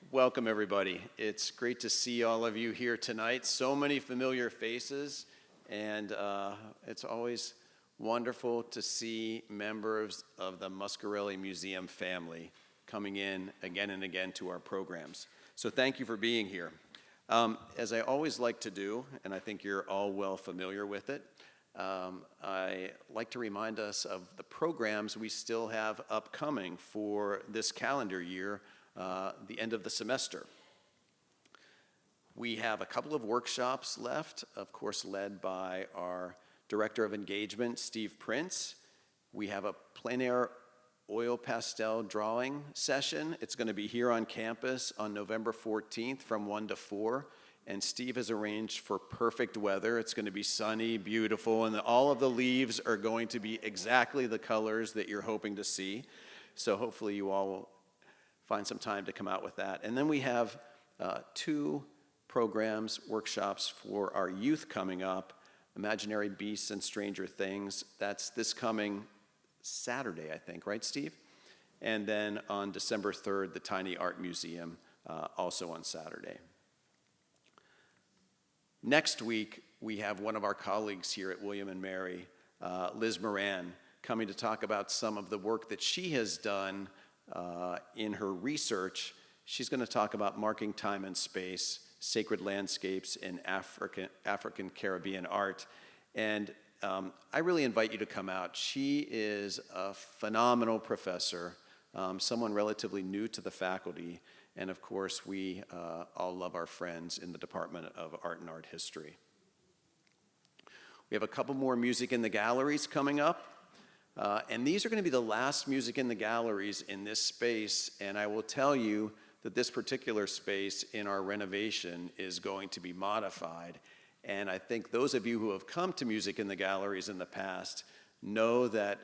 Welcome, everybody. It's great to see all of you here tonight. So many familiar faces, and it's always wonderful to see members of the Muscarelle Museum family coming in again and again to our programs. So thank you for being here. As I always like to do, and I think you're all well familiar with it, I like to remind us of the programs we still have upcoming for this calendar year, the end of the semester. We have a couple of workshops left, of course led by our Director of Engagement, Steve Prince. We have a plein air oil pastel drawing session. It's going to be here on campus on November 14th from 1 to 4. And Steve has arranged for perfect weather. It's going to be sunny, beautiful, and all of the leaves are going to be exactly the colors that you're hoping to see. So hopefully you all will find some time to come out with that. And then we have two programs, workshops for our youth coming up, Imaginary Beasts and Stranger Things. That's this coming Saturday, I think, right, Steve? And then on December 3rd, the Tiny Art Museum, also on Saturday. Next week, we have one of our colleagues here at William & Mary, Liz Moran, coming to talk about some of the work that she has done in her research. She's going to talk about marking time and space, sacred landscapes in African Caribbean art. And I really invite you to come out. She is a phenomenal professor, someone relatively new to the faculty, and of course we all love our friends in the Department of Art and Art History. We have a couple more Music in the Galleries coming up. And these are going to be the last Music in the Galleries in this space, and I will tell you that this particular space in our renovation is going to be modified. And I think those of you who have come to Music in the Galleries in the past know that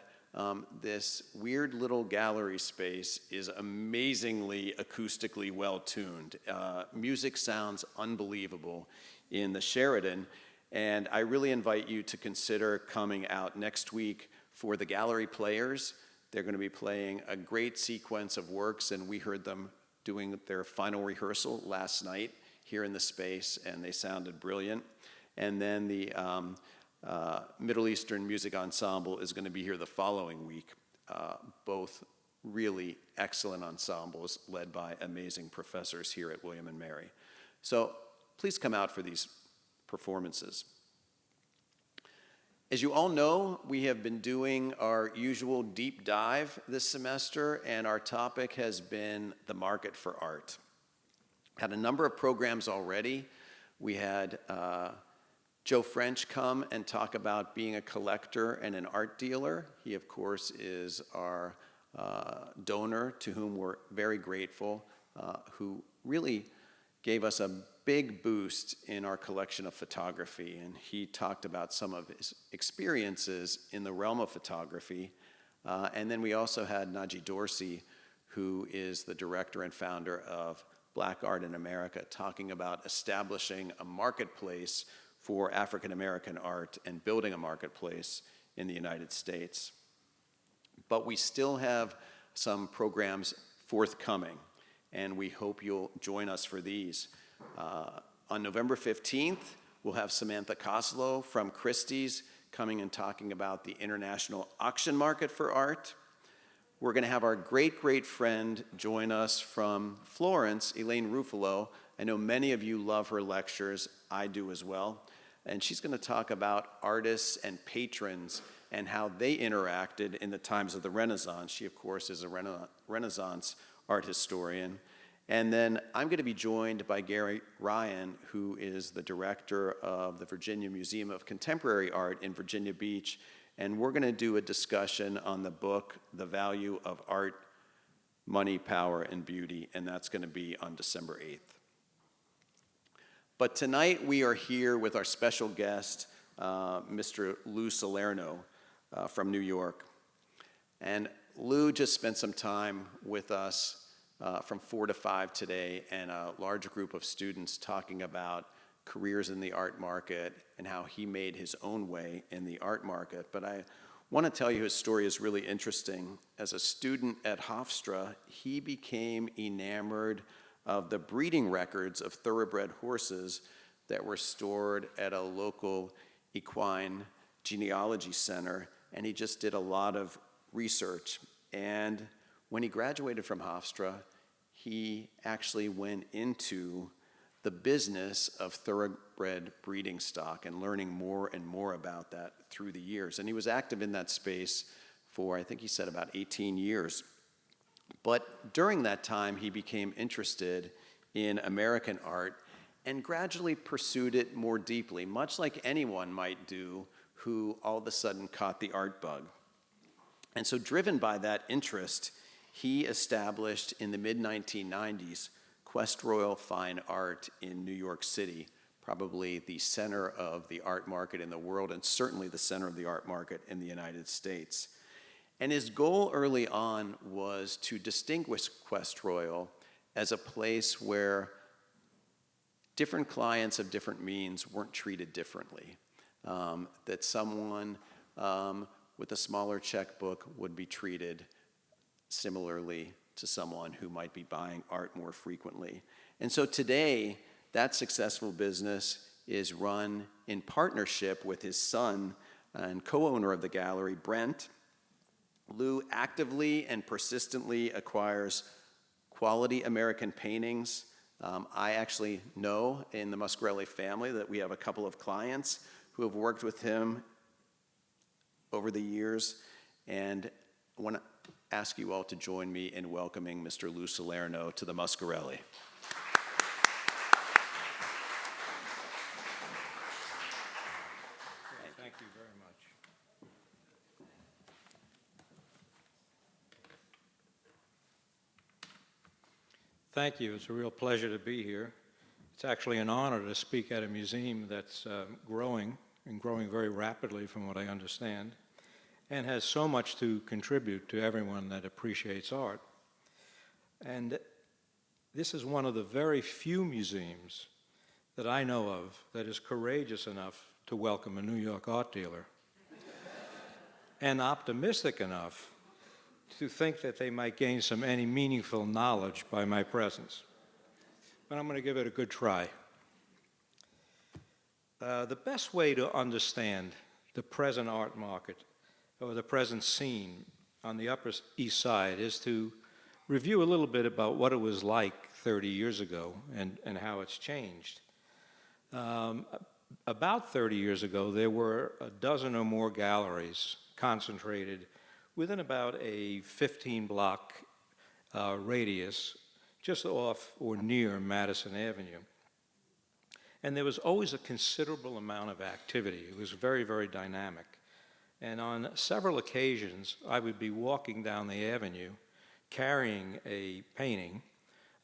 this weird little gallery space is amazingly acoustically well-tuned. Music sounds unbelievable in the Sheridan, and I really invite you to consider coming out next week for the gallery players. They're going to be playing a great sequence of works, and we heard them doing their final rehearsal last night here in the space, and they sounded brilliant. And then the Middle Eastern Music Ensemble is going to be here the following week. Both really excellent ensembles led by amazing professors here at William & Mary. So please come out for these performances. As you all know, we have been doing our usual deep dive this semester, and our topic has been the market for art. Had a number of programs already. We had Joe French come and talk about being a collector and an art dealer. He, of course, is our donor, to whom we're very grateful, who really gave us a big boost in our collection of photography, and he talked about some of his experiences in the realm of photography. And then we also had Najee Dorsey, who is the director and founder of Black Art in America, talking about establishing a marketplace for African American art and building a marketplace in the United States. But we still have some programs forthcoming, and we hope you'll join us for these. On November 15th, we'll have Samantha Koslow from Christie's coming and talking about the international auction market for art. We're going to have our great friend join us from Florence, Elaine Ruffalo. I know many of you love her lectures. I do as well. And she's going to talk about artists and patrons and how they interacted in the times of the Renaissance. She, of course, is a Renaissance art historian. And then I'm going to be joined by Gary Ryan, who is the director of the Virginia Museum of Contemporary Art in Virginia Beach. And we're going to do a discussion on the book, The Value of Art, Money, Power, and Beauty. And that's going to be on December 8th. But tonight we are here with our special guest, Mr. Lou Salerno from New York. And Lou just spent some time with us from 4 to 5 today, and a large group of students talking about careers in the art market and how he made his own way in the art market. But I want to tell you his story is really interesting. As a student at Hofstra, he became enamored of the breeding records of thoroughbred horses that were stored at a local equine genealogy center, and he just did a lot of research. And when he graduated from Hofstra, he actually went into the business of thoroughbred breeding stock and learning more and more about that through the years. And he was active in that space for, I think he said, about 18 years. But during that time, he became interested in American art and gradually pursued it more deeply, much like anyone might do who all of a sudden caught the art bug. And so driven by that interest, he established in the mid-1990s Questroyal Fine Art in New York City, probably the center of the art market in the world and certainly the center of the art market in the United States. And his goal early on was to distinguish Questroyal as a place where different clients of different means weren't treated differently, that someone with a smaller checkbook would be treated similarly to someone who might be buying art more frequently. And so today, that successful business is run in partnership with his son and co-owner of the gallery, Brent. Lou actively and persistently acquires quality American paintings. I actually know in the Muscarelle family that we have a couple of clients who have worked with him over the years, and I want to ask you all to join me in welcoming Mr. Lou Salerno to the Muscarelle. Thank you very much. Thank you. It's a real pleasure to be here. It's actually an honor to speak at a museum that's growing and growing very rapidly from what I understand, and has so much to contribute to everyone that appreciates art. And this is one of the very few museums that I know of that is courageous enough to welcome a New York art dealer and optimistic enough to think that they might gain any meaningful knowledge by my presence. But I'm going to give it a good try. The best way to understand the present art market or the present scene on the Upper East Side is to review a little bit about what it was like 30 years ago and how it's changed. About 30 years ago, there were a dozen or more galleries concentrated within about a 15-block radius just off or near Madison Avenue. And there was always a considerable amount of activity. It was very, very dynamic. And on several occasions, I would be walking down the avenue carrying a painting.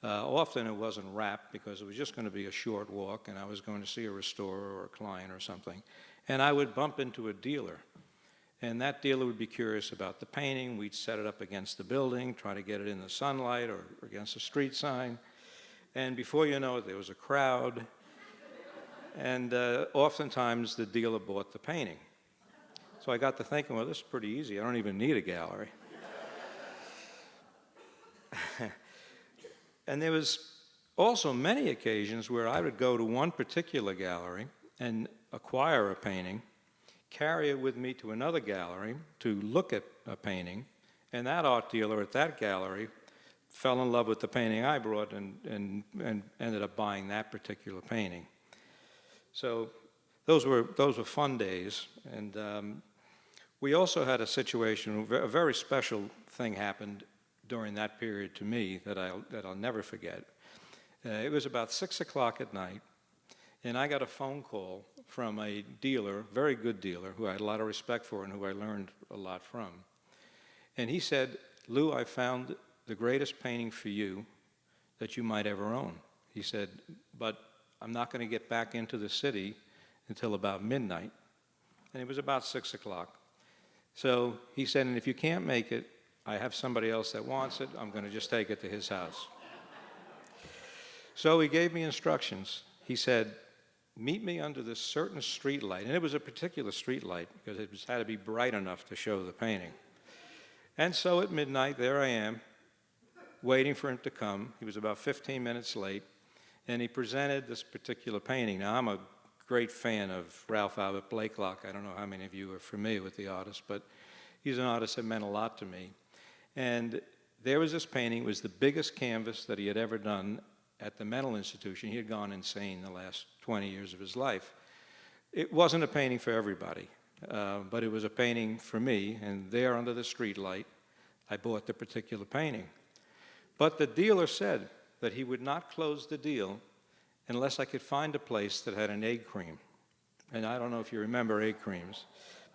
Often it wasn't wrapped because it was just going to be a short walk and I was going to see a restorer or a client or something. And I would bump into a dealer. And that dealer would be curious about the painting. We'd set it up against the building, try to get it in the sunlight or against a street sign. And before you know it, there was a crowd. And oftentimes the dealer bought the painting. So I got to thinking, well, this is pretty easy. I don't even need a gallery. And there was also many occasions where I would go to one particular gallery and acquire a painting, carry it with me to another gallery to look at a painting, and that art dealer at that gallery fell in love with the painting I brought and ended up buying that particular painting. So those were fun days. And we also had a situation, a very special thing happened during that period to me that I'll never forget. It was about 6 o'clock at night, and I got a phone call from a dealer, very good dealer, who I had a lot of respect for and who I learned a lot from. And he said, "Lou, I found the greatest painting for you that you might ever own." He said, "But I'm not going to get back into the city until about midnight." And it was about 6 o'clock. So he said, "And if you can't make it, I have somebody else that wants it. I'm going to just take it to his house." So he gave me instructions. He said, "Meet me under this certain street light." And it was a particular street light because it had to be bright enough to show the painting. And so at midnight, there I am, waiting for him to come. He was about 15 minutes late, and he presented this particular painting. Now, I'm a great fan of Ralph Albert Blakelock. I don't know how many of you are familiar with the artist, but he's an artist that meant a lot to me. And there was this painting. It was the biggest canvas that he had ever done at the Mental Institution. He had gone insane the last 20 years of his life. It wasn't a painting for everybody, but it was a painting for me, and there under the street light, I bought the particular painting. But the dealer said that he would not close the deal unless I could find a place that had an egg cream. And I don't know if you remember egg creams,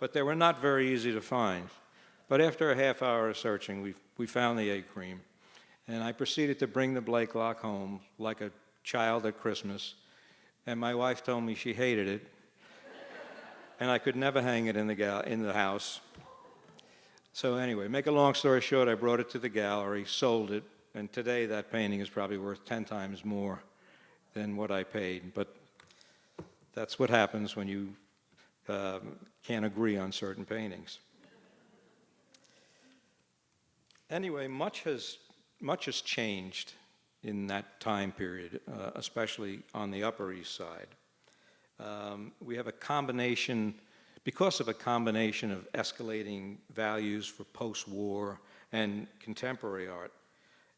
but they were not very easy to find. But after a half hour of searching, we found the egg cream. And I proceeded to bring the Blakelock home like a child at Christmas. And my wife told me she hated it. And I could never hang it in the house. So anyway, make a long story short, I brought it to the gallery, sold it, and today that painting is probably worth 10 times more than what I paid. But that's what happens when you can't agree on certain paintings. Anyway, much has changed in that time period, especially on the Upper East Side. We have a combination, because of a combination of escalating values for post-war and contemporary art,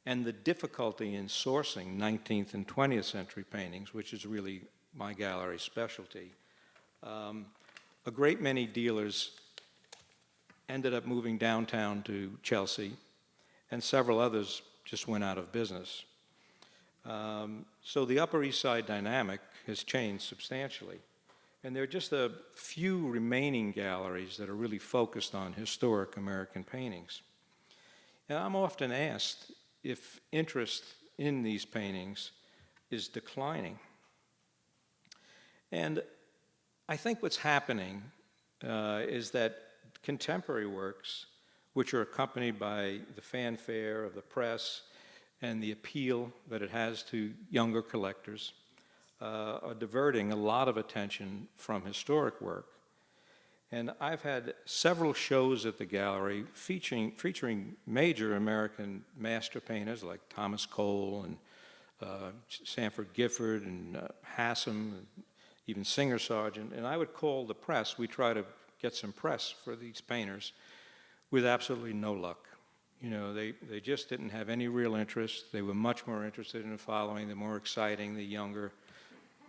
and the difficulty in sourcing 19th and 20th century paintings, which is really my gallery's specialty. A great many dealers ended up moving downtown to Chelsea, and several others just went out of business. So the Upper East Side dynamic has changed substantially. And there are just a few remaining galleries that are really focused on historic American paintings. And I'm often asked if interest in these paintings is declining. And I think what's happening is that contemporary works, which are accompanied by the fanfare of the press and the appeal that it has to younger collectors, are diverting a lot of attention from historic work. And I've had several shows at the gallery featuring major American master painters like Thomas Cole and Sanford Gifford and Hassom, and even Singer Sargent. And I would call the press. We try to get some press for these painters with absolutely no luck. You know, they just didn't have any real interest. They were much more interested in following the more exciting, the younger,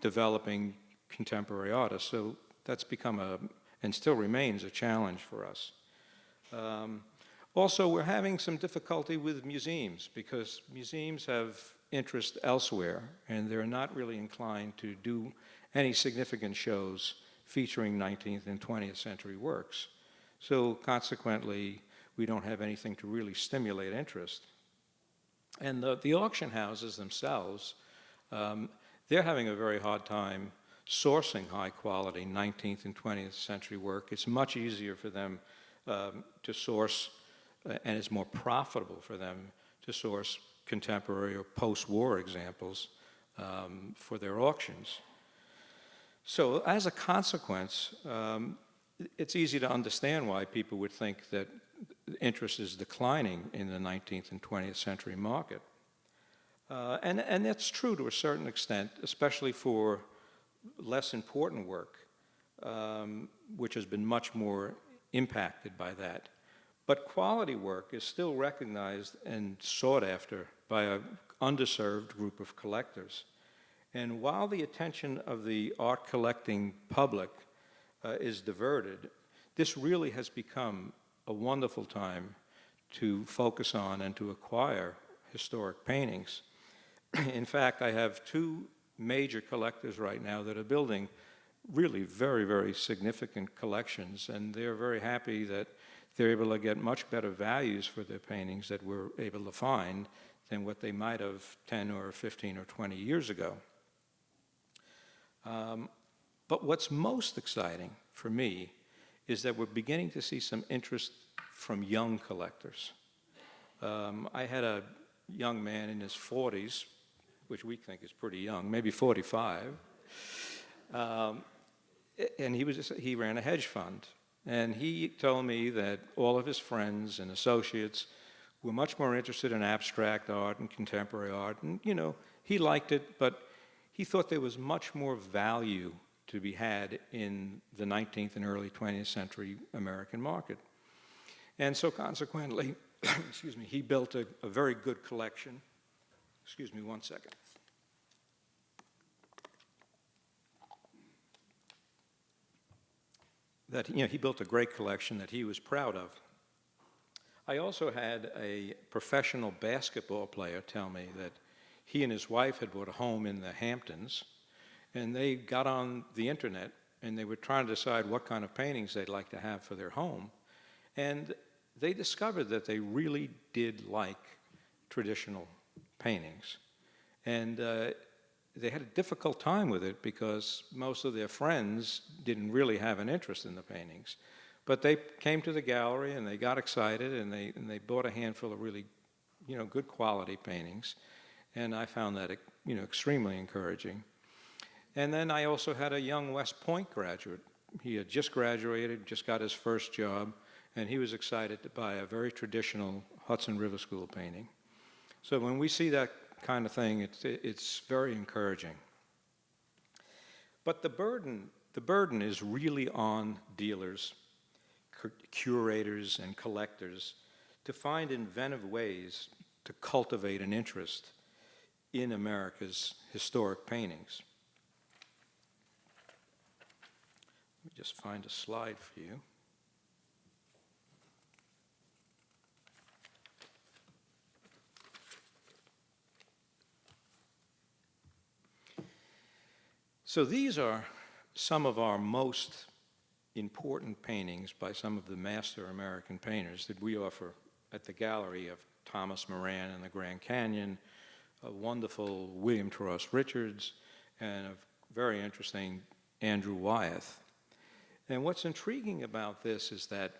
developing contemporary artists. So that's become and still remains a challenge for us. Also, we're having some difficulty with museums because museums have interest elsewhere, and they're not really inclined to do any significant shows featuring 19th and 20th century works. So consequently, we don't have anything to really stimulate interest. And the auction houses themselves, they're having a very hard time sourcing high-quality 19th and 20th century work. It's much easier for them to source, and it's more profitable for them to source contemporary or post-war examples for their auctions. So as a consequence, it's easy to understand why people would think that interest is declining in the 19th and 20th century market. And that's true to a certain extent, especially for less important work, which has been much more impacted by that. But quality work is still recognized and sought after by an underserved group of collectors. And while the attention of the art collecting public is diverted, this really has become a wonderful time to focus on and to acquire historic paintings. In fact, I have two major collectors right now that are building really very, very significant collections, and they're very happy that they're able to get much better values for their paintings that we're able to find than what they might have 10 or 15 or 20 years ago. But what's most exciting for me is that we're beginning to see some interest from young collectors. I had a young man in his 40s, which we think is pretty young, maybe 45, and he ran a hedge fund. And he told me that all of his friends and associates were much more interested in abstract art and contemporary art. And, he liked it, but he thought there was much more value to be had in the 19th and early 20th century American market. And so consequently, excuse me, he built a very good collection. Excuse me one second. That, he built a great collection that he was proud of. I also had a professional basketball player tell me that he and his wife had bought a home in the Hamptons, and they got on the internet and they were trying to decide what kind of paintings they'd like to have for their home. And they discovered that they really did like traditional paintings. And they had a difficult time with it because most of their friends didn't really have an interest in the paintings. But they came to the gallery and they got excited and they bought a handful of really, good quality paintings. And I found that, extremely encouraging. And then I also had a young West Point graduate. He had just graduated, just got his first job, and he was excited to buy a very traditional Hudson River School painting. So when we see that kind of thing, it's very encouraging. But the burden is really on dealers, curators, and collectors to find inventive ways to cultivate an interest in America's historic paintings. Let me just find a slide for you. So these are some of our most important paintings by some of the master American painters that we offer at the gallery of Thomas Moran in the Grand Canyon, a wonderful William Ross Richards, and a very interesting Andrew Wyeth. And what's intriguing about this is that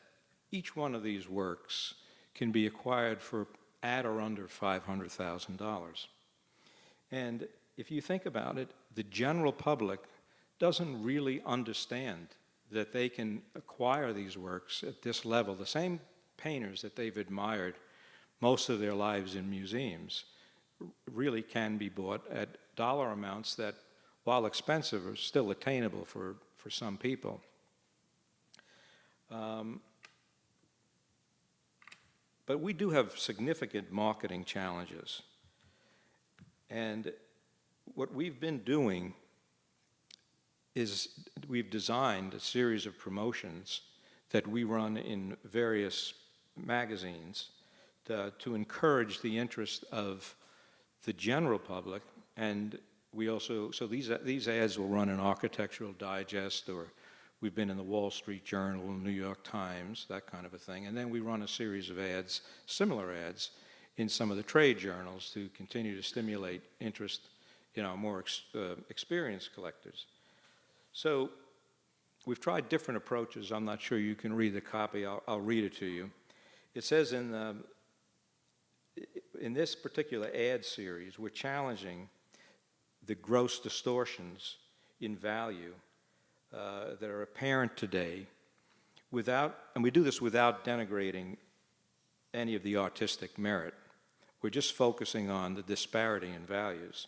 each one of these works can be acquired for at or under $500,000. And if you think about it, the general public doesn't really understand that they can acquire these works at this level. The same painters that they've admired most of their lives in museums really can be bought at dollar amounts that, while expensive, are still attainable for some people. But we do have significant marketing challenges. And what we've been doing is we've designed a series of promotions that we run in various magazines to encourage the interest of the general public. And we also, so these ads will run in Architectural Digest, or we've been in the Wall Street Journal, New York Times, that kind of a thing. And then we run a series of ads, similar ads, in some of the trade journals to continue to stimulate interest in our more experienced collectors. So we've tried different approaches. I'm not sure you can read the copy. I'll read it to you. It says in this particular ad series, we're challenging the gross distortions in value that are apparent today and we do this without denigrating any of the artistic merit. We're just focusing on the disparity in values.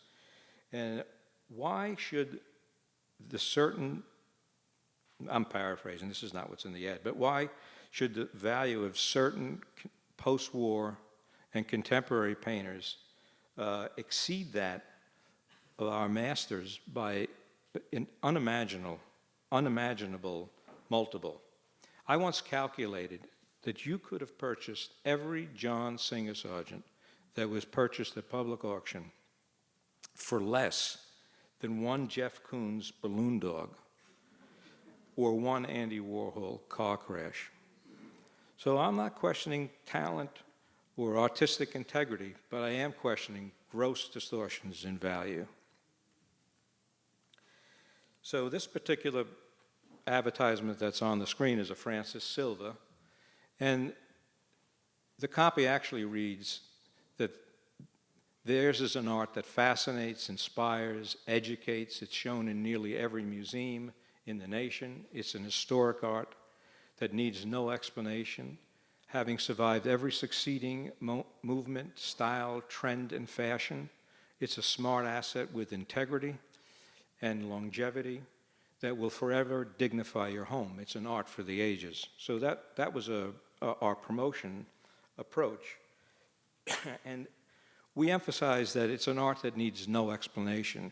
And why should I'm paraphrasing, this is not what's in the ad, but why should the value of certain post-war and contemporary painters exceed that of our masters by an unimaginable multiple? I once calculated that you could have purchased every John Singer Sargent that was purchased at public auction for less than one Jeff Koons balloon dog or one Andy Warhol car crash. So I'm not questioning talent or artistic integrity, but I am questioning gross distortions in value. So this particular advertisement that's on the screen is a Francis Silva, and the copy actually reads that theirs is an art that fascinates, inspires, educates. It's shown in nearly every museum in the nation. It's an historic art that needs no explanation, having survived every succeeding movement, style, trend, and fashion. It's a smart asset with integrity and longevity that will forever dignify your home. It's an art for the ages. So that was our promotion approach. And we emphasize that it's an art that needs no explanation.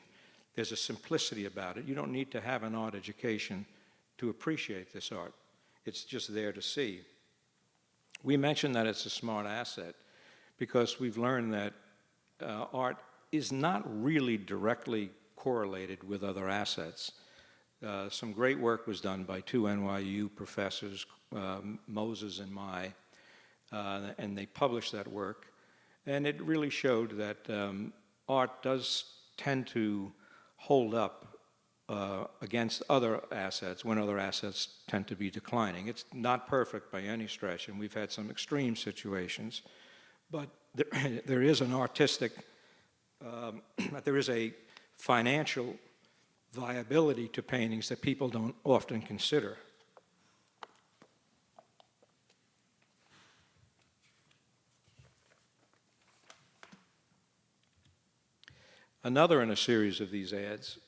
There's a simplicity about it. You don't need to have an art education to appreciate this art. It's just there to see. We mention that it's a smart asset because we've learned that art is not really directly correlated with other assets. Some great work was done by two NYU professors, Moses and Mai, and they published that work. And it really showed that art does tend to hold up against other assets when other assets tend to be declining. It's not perfect by any stretch, and we've had some extreme situations, but there is an artistic, there is a financial viability to paintings that people don't often consider. Another in a series of these ads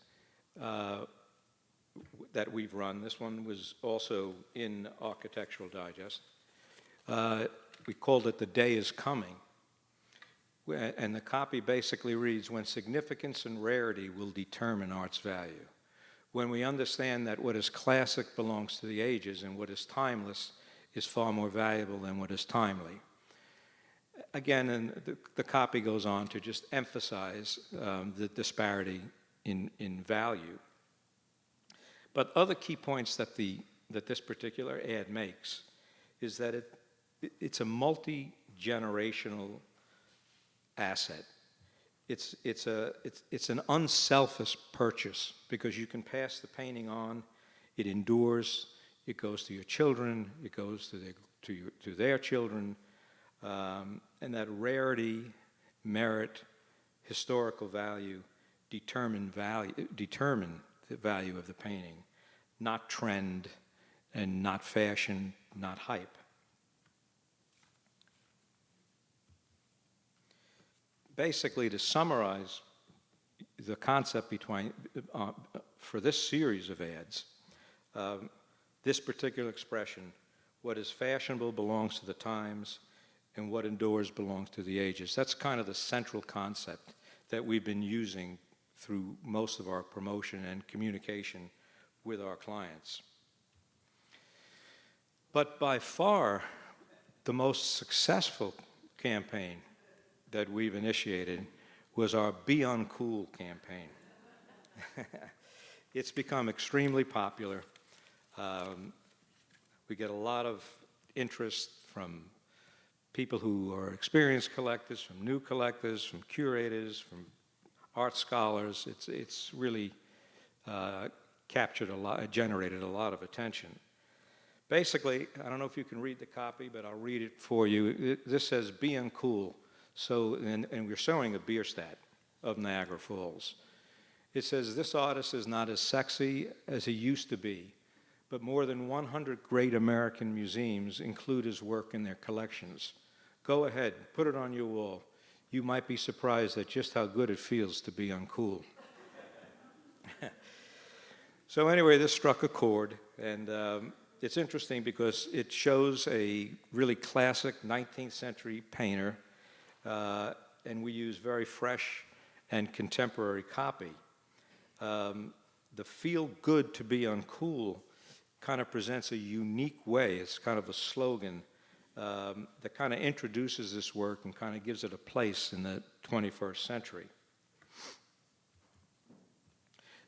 that we've run, this one was also in Architectural Digest. We called it "The Day is Coming." And the copy basically reads, "When significance and rarity will determine art's value. When we understand that what is classic belongs to the ages and what is timeless is far more valuable than what is timely." Again, and the copy goes on to just emphasize the disparity in value. But other key points that this particular ad makes is that it's a multi-generational asset. It's an unselfish purchase because you can pass the painting on. It endures. It goes to your children. It goes to their children. And that rarity, merit, historical value determine the value of the painting, not trend and not fashion, not hype. Basically, to summarize the concept for this series of ads, this particular expression, what is fashionable belongs to the times, and what endures belongs to the ages. That's kind of the central concept that we've been using through most of our promotion and communication with our clients. But by far, the most successful campaign that we've initiated was our Be Uncool campaign. It's become extremely popular. We get a lot of interest from people who are experienced collectors, from new collectors, from curators, from art scholars. It's really generated a lot of attention. Basically, I don't know if you can read the copy, but I'll read it for you. This says, "Be Uncool." So, and we're showing a Bierstadt of Niagara Falls. It says, "This artist is not as sexy as he used to be, but more than 100 great American museums include his work in their collections. Go ahead, put it on your wall. You might be surprised at just how good it feels to be uncool." So anyway, this struck a chord, and it's interesting because it shows a really classic 19th century painter, and we use very fresh and contemporary copy. The "feel good to be uncool" kind of presents a unique way. It's kind of a slogan that kind of introduces this work and kind of gives it a place in the 21st century.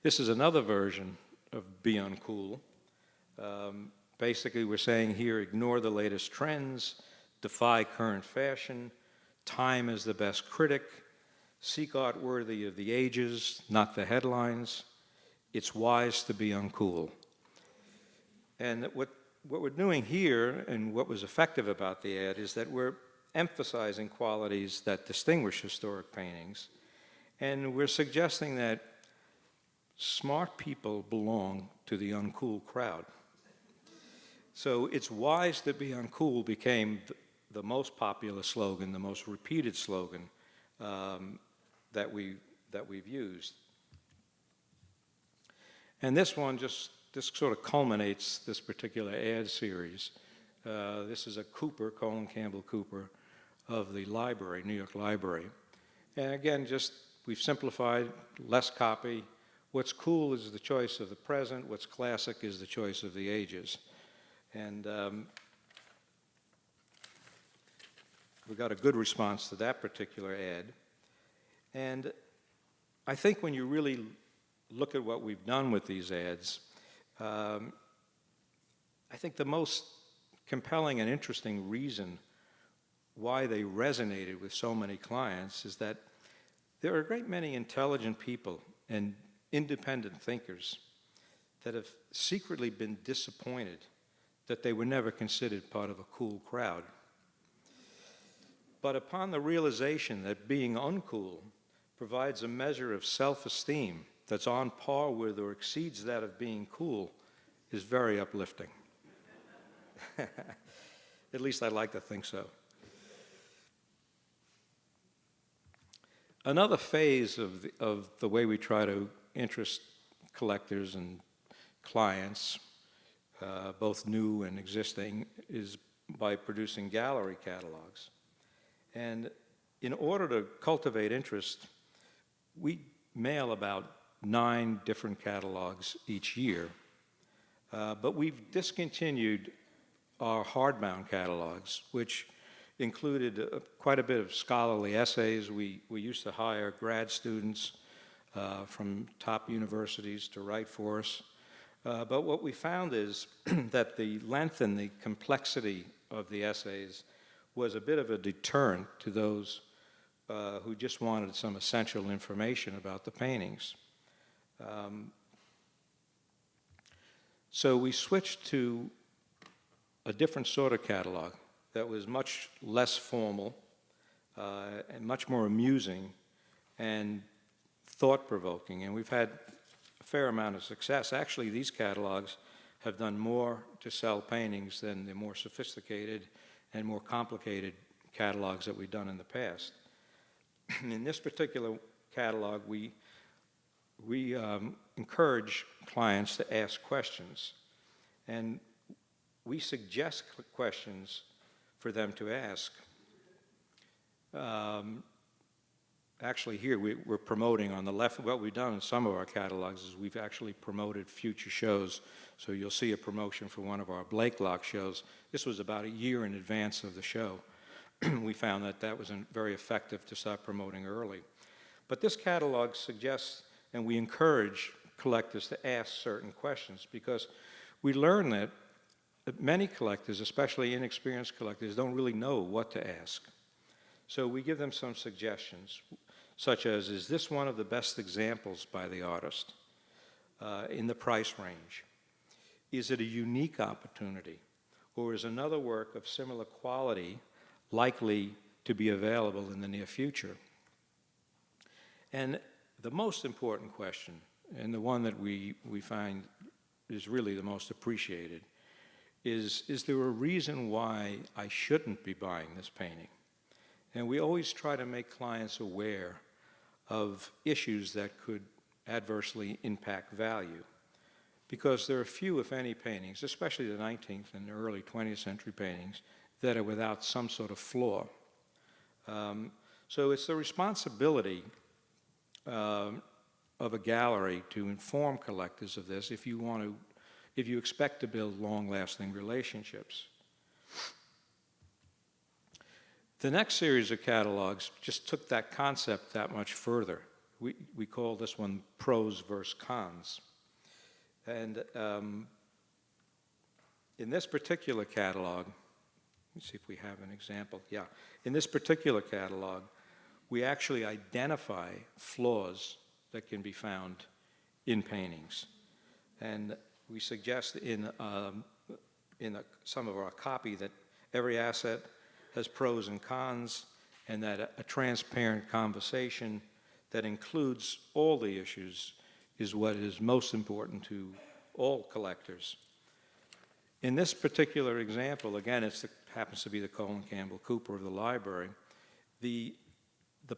This is another version of Be Uncool. Basically, we're saying here, ignore the latest trends, defy current fashion, time is the best critic, seek art worthy of the ages, not the headlines. It's wise to be uncool. And what we're doing here, and what was effective about the ad, is that we're emphasizing qualities that distinguish historic paintings, and we're suggesting that smart people belong to the uncool crowd. So it's wise to be uncool became the most popular slogan, the most repeated slogan that we've used. And this one just sort of culminates this particular ad series. This is a Cooper, Colin Campbell Cooper, of the library, New York Library. And again, we've simplified, less copy. What's cool is the choice of the present. What's classic is the choice of the ages. And we got a good response to that particular ad. And I think when you really look at what we've done with these ads, I think the most compelling and interesting reason why they resonated with so many clients is that there are a great many intelligent people and independent thinkers that have secretly been disappointed that they were never considered part of a cool crowd. But upon the realization that being uncool provides a measure of self-esteem that's on par with or exceeds that of being cool is very uplifting. At least I like to think so. Another phase of the way we try to interest collectors and clients, both new and existing, is by producing gallery catalogs. And in order to cultivate interest, we mail about 9 different catalogs each year. But we've discontinued our hardbound catalogs, which included quite a bit of scholarly essays. We used to hire grad students from top universities to write for us. But what we found is that the length and the complexity of the essays was a bit of a deterrent to those who just wanted some essential information about the paintings. So we switched to a different sort of catalog that was much less formal and much more amusing and thought-provoking. And we've had a fair amount of success. Actually, these catalogs have done more to sell paintings than the more sophisticated and more complicated catalogs that we've done in the past. In this particular catalog, we encourage clients to ask questions. And we suggest questions for them to ask. Actually, here we're promoting on the left. What we've done in some of our catalogs is we've actually promoted future shows. So you'll see a promotion for one of our Blakelock shows. This was about a year in advance of the show. We found that wasn't very effective to start promoting early. But this catalog suggests, and we encourage collectors to ask certain questions, because we learn that many collectors, especially inexperienced collectors, don't really know what to ask. So we give them some suggestions, such as, is this one of the best examples by the artist in the price range? Is it a unique opportunity? Or is another work of similar quality likely to be available in the near future? And the most important question, and the one that we find is really the most appreciated, is there a reason why I shouldn't be buying this painting? And we always try to make clients aware of issues that could adversely impact value, because there are few, if any, paintings, especially the 19th and early 20th century paintings, that are without some sort of flaw. So it's the responsibility of a gallery to inform collectors of this if you expect to build long-lasting relationships. The next series of catalogs just took that concept that much further. We call this one pros versus cons. And in this particular catalog, let me see if we have an example. Yeah, in this particular catalog, we actually identify flaws that can be found in paintings. And we suggest in some of our copy that every asset has pros and cons, and that a transparent conversation that includes all the issues is what is most important to all collectors. In this particular example, again, it happens to be the Colin Campbell Cooper of the library. The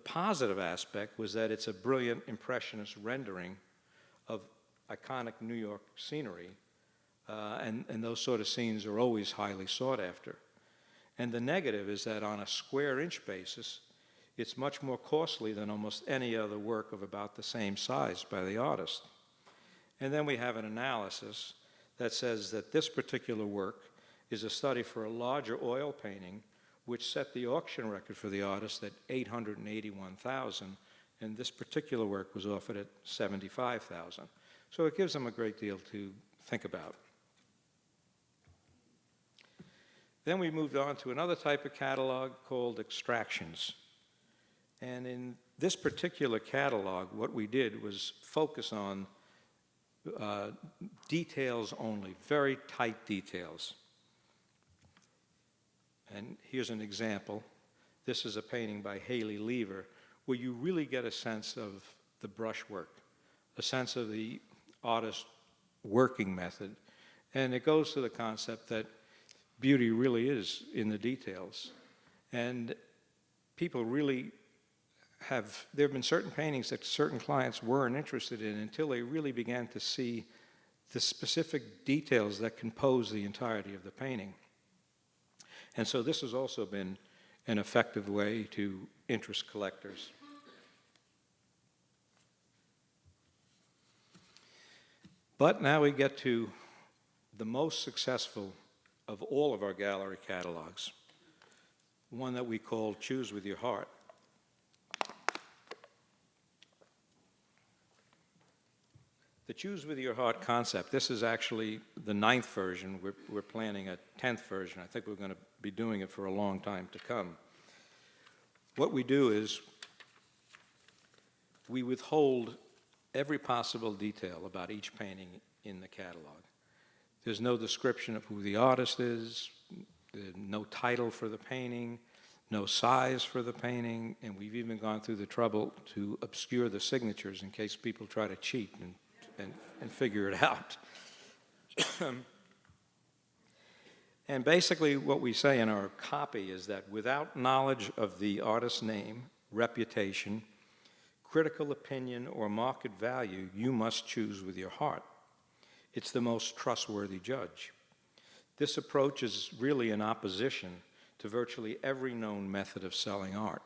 positive aspect was that it's a brilliant impressionist rendering of iconic New York scenery, and those sort of scenes are always highly sought after. And the negative is that on a square inch basis, it's much more costly than almost any other work of about the same size by the artist. And then we have an analysis that says that this particular work is a study for a larger oil painting, which set the auction record for the artist at $881,000, and this particular work was offered at $75,000. So it gives them a great deal to think about. Then we moved on to another type of catalog called extractions. And in this particular catalog, what we did was focus on details only, very tight details. And here's an example. This is a painting by Haley Lever, where you really get a sense of the brushwork, a sense of the artist's working method. And it goes to the concept that beauty really is in the details. And people really there have been certain paintings that certain clients weren't interested in until they really began to see the specific details that compose the entirety of the painting. And so this has also been an effective way to interest collectors. But now we get to the most successful of all of our gallery catalogs, one that we call Choose with Your Heart. The Choose with Your Heart concept, this is actually the 9th version. We're planning a 10th version. I think we're going to be doing it for a long time to come. What we do is we withhold every possible detail about each painting in the catalog. There's no description of who the artist is, no title for the painting, no size for the painting, and we've even gone through the trouble to obscure the signatures in case people try to cheat and figure it out. And basically what we say in our copy is that without knowledge of the artist's name, reputation, critical opinion, or market value, you must choose with your heart. It's the most trustworthy judge. This approach is really in opposition to virtually every known method of selling art.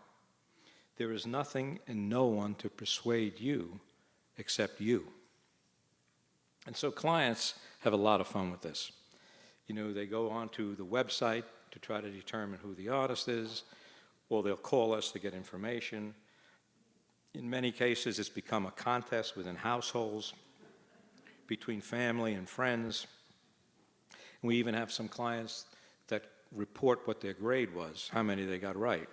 There is nothing and no one to persuade you except you. And so clients have a lot of fun with this. You know, they go onto the website to try to determine who the artist is, or they'll call us to get information. In many cases, it's become a contest within households, between family and friends. And we even have some clients that report what their grade was, how many they got right.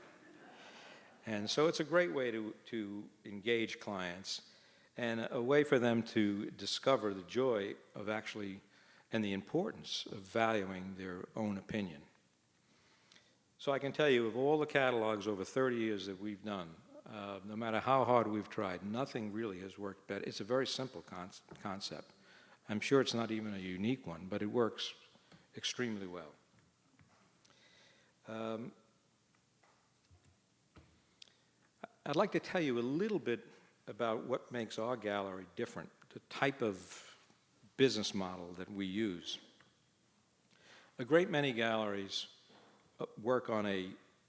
And so it's a great way to engage clients and a way for them to discover the joy of actually and the importance of valuing their own opinion. So I can tell you, of all the catalogs over 30 years that we've done, no matter how hard we've tried, nothing really has worked better. It's a very simple concept. I'm sure it's not even a unique one, but it works extremely well. I'd like to tell you a little bit about what makes our gallery different, the type of business model that we use. A great many galleries work on a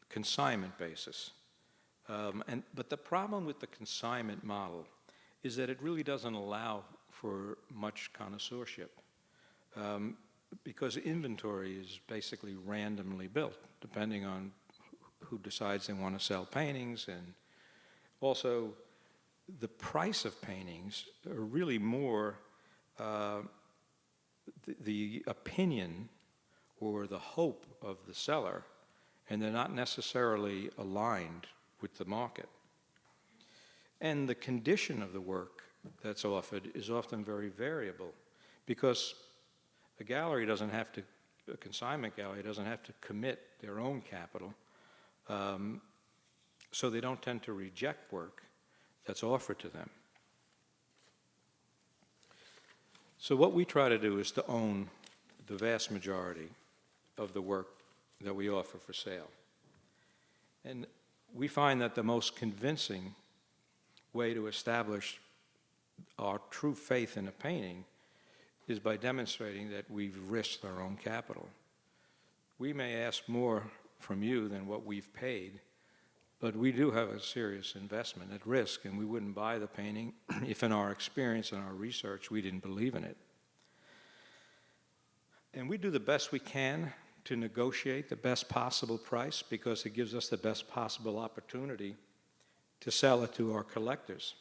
consignment basis. But the problem with the consignment model is that it really doesn't allow for much connoisseurship because inventory is basically randomly built depending on who decides they want to sell paintings, and also the price of paintings are really more the opinion or the hope of the seller, and they're not necessarily aligned with the market. And the condition of the work that's offered is often very variable because a consignment gallery doesn't have to commit their own capital, so they don't tend to reject work that's offered to them. So what we try to do is to own the vast majority of the work that we offer for sale. And we find that the most convincing way to establish our true faith in a painting is by demonstrating that we've risked our own capital. We may ask more from you than what we've paid, but we do have a serious investment at risk, and we wouldn't buy the painting if in our experience and our research we didn't believe in it. And we do the best we can to negotiate the best possible price because it gives us the best possible opportunity to sell it to our collectors.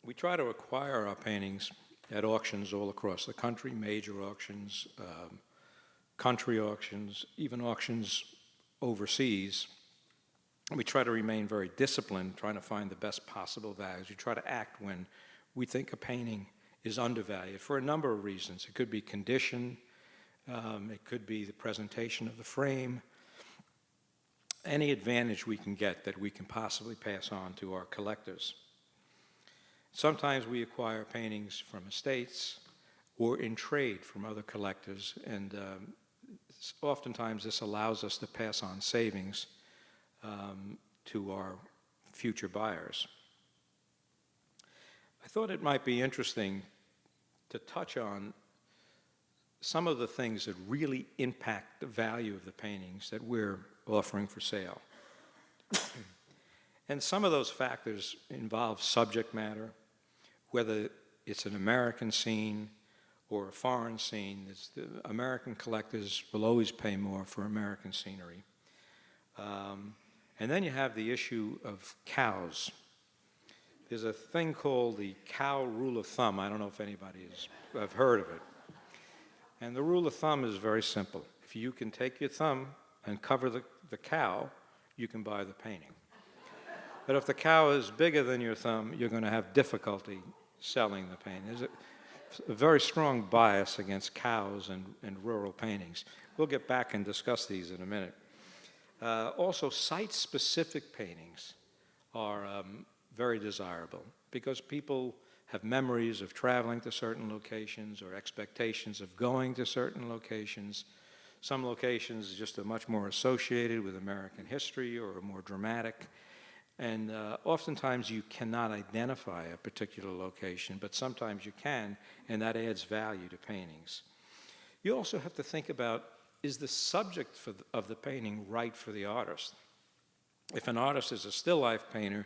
We try to acquire our paintings at auctions all across the country, major auctions, country auctions, even auctions overseas. We try to remain very disciplined, trying to find the best possible values. We try to act when we think a painting is undervalued for a number of reasons. It could be condition, it could be the presentation of the frame, any advantage we can get that we can possibly pass on to our collectors. Sometimes we acquire paintings from estates or in trade from other collectors, and oftentimes this allows us to pass on savings to our future buyers. I thought it might be interesting to touch on some of the things that really impact the value of the paintings that we're offering for sale. And some of those factors involve subject matter, whether it's an American scene or a foreign scene. The American collectors will always pay more for American scenery. And then you have the issue of cows. There's a thing called the cow rule of thumb. I don't know if anybody has heard of it. And the rule of thumb is very simple. If you can take your thumb and cover the cow, you can buy the painting. But if the cow is bigger than your thumb, you're going to have difficulty selling the painting. There's a very strong bias against cows and rural paintings. We'll get back and discuss these in a minute. Also, site-specific paintings are very desirable because people have memories of traveling to certain locations or expectations of going to certain locations. Some locations just are much more associated with American history or are more dramatic. And oftentimes you cannot identify a particular location, but sometimes you can, and that adds value to paintings. You also have to think about, is the subject of the painting right for the artist? If an artist is a still life painter,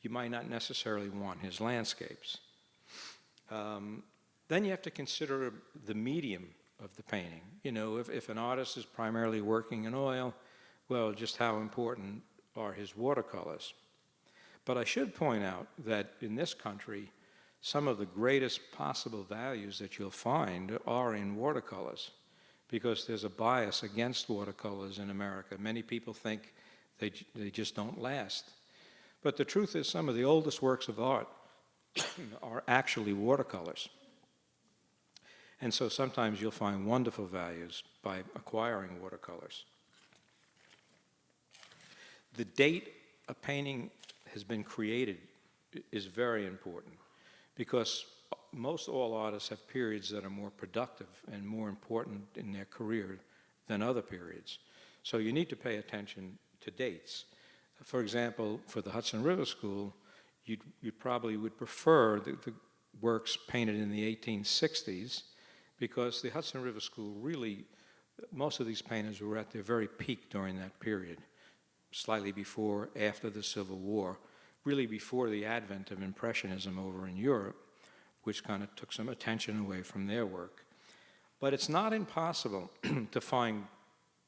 you might not necessarily want his landscapes. Then you have to consider the medium of the painting. You know, if an artist is primarily working in oil, well, just how important are his watercolors? But I should point out that in this country, some of the greatest possible values that you'll find are in watercolors, because there's a bias against watercolors in America. Many people think they just don't last. But the truth is, some of the oldest works of art are actually watercolors. And so sometimes you'll find wonderful values by acquiring watercolors. The date a painting has been created is very important, because most all artists have periods that are more productive and more important in their career than other periods. So you need to pay attention to dates. For example, for the Hudson River School, you probably would prefer the works painted in the 1860s, because the Hudson River School really, most of these painters were at their very peak during that period, slightly before, after the Civil War, really before the advent of Impressionism over in Europe, which kind of took some attention away from their work. But it's not impossible to find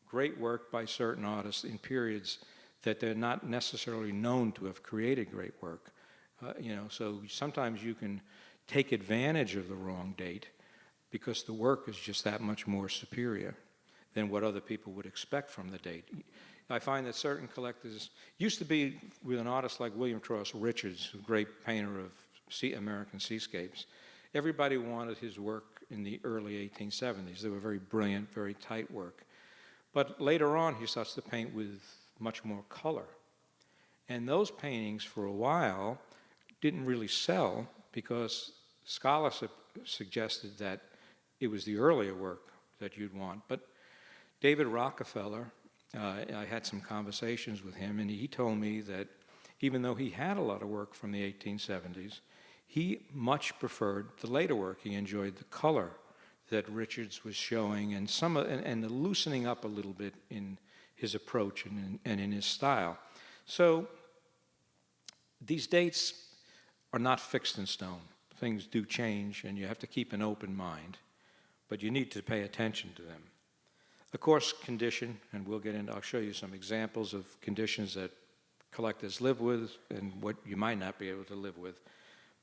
great work by certain artists in periods that they're not necessarily known to have created great work. So sometimes you can take advantage of the wrong date because the work is just that much more superior than what other people would expect from the date. I find that certain collectors, used to be with an artist like William Cross Richards, a great painter of American seascapes, everybody wanted his work in the early 1870s. They were very brilliant, very tight work. But later on, he starts to paint with much more color. And those paintings, for a while, didn't really sell because scholarship suggested that it was the earlier work that you'd want. But David Rockefeller, I had some conversations with him, and he told me that even though he had a lot of work from the 1870s, he much preferred the later work. He enjoyed the color that Richards was showing and the loosening up a little bit in his approach and in his style. So these dates are not fixed in stone. Things do change, and you have to keep an open mind, but you need to pay attention to them. Of course, condition, and I'll show you some examples of conditions that collectors live with and what you might not be able to live with.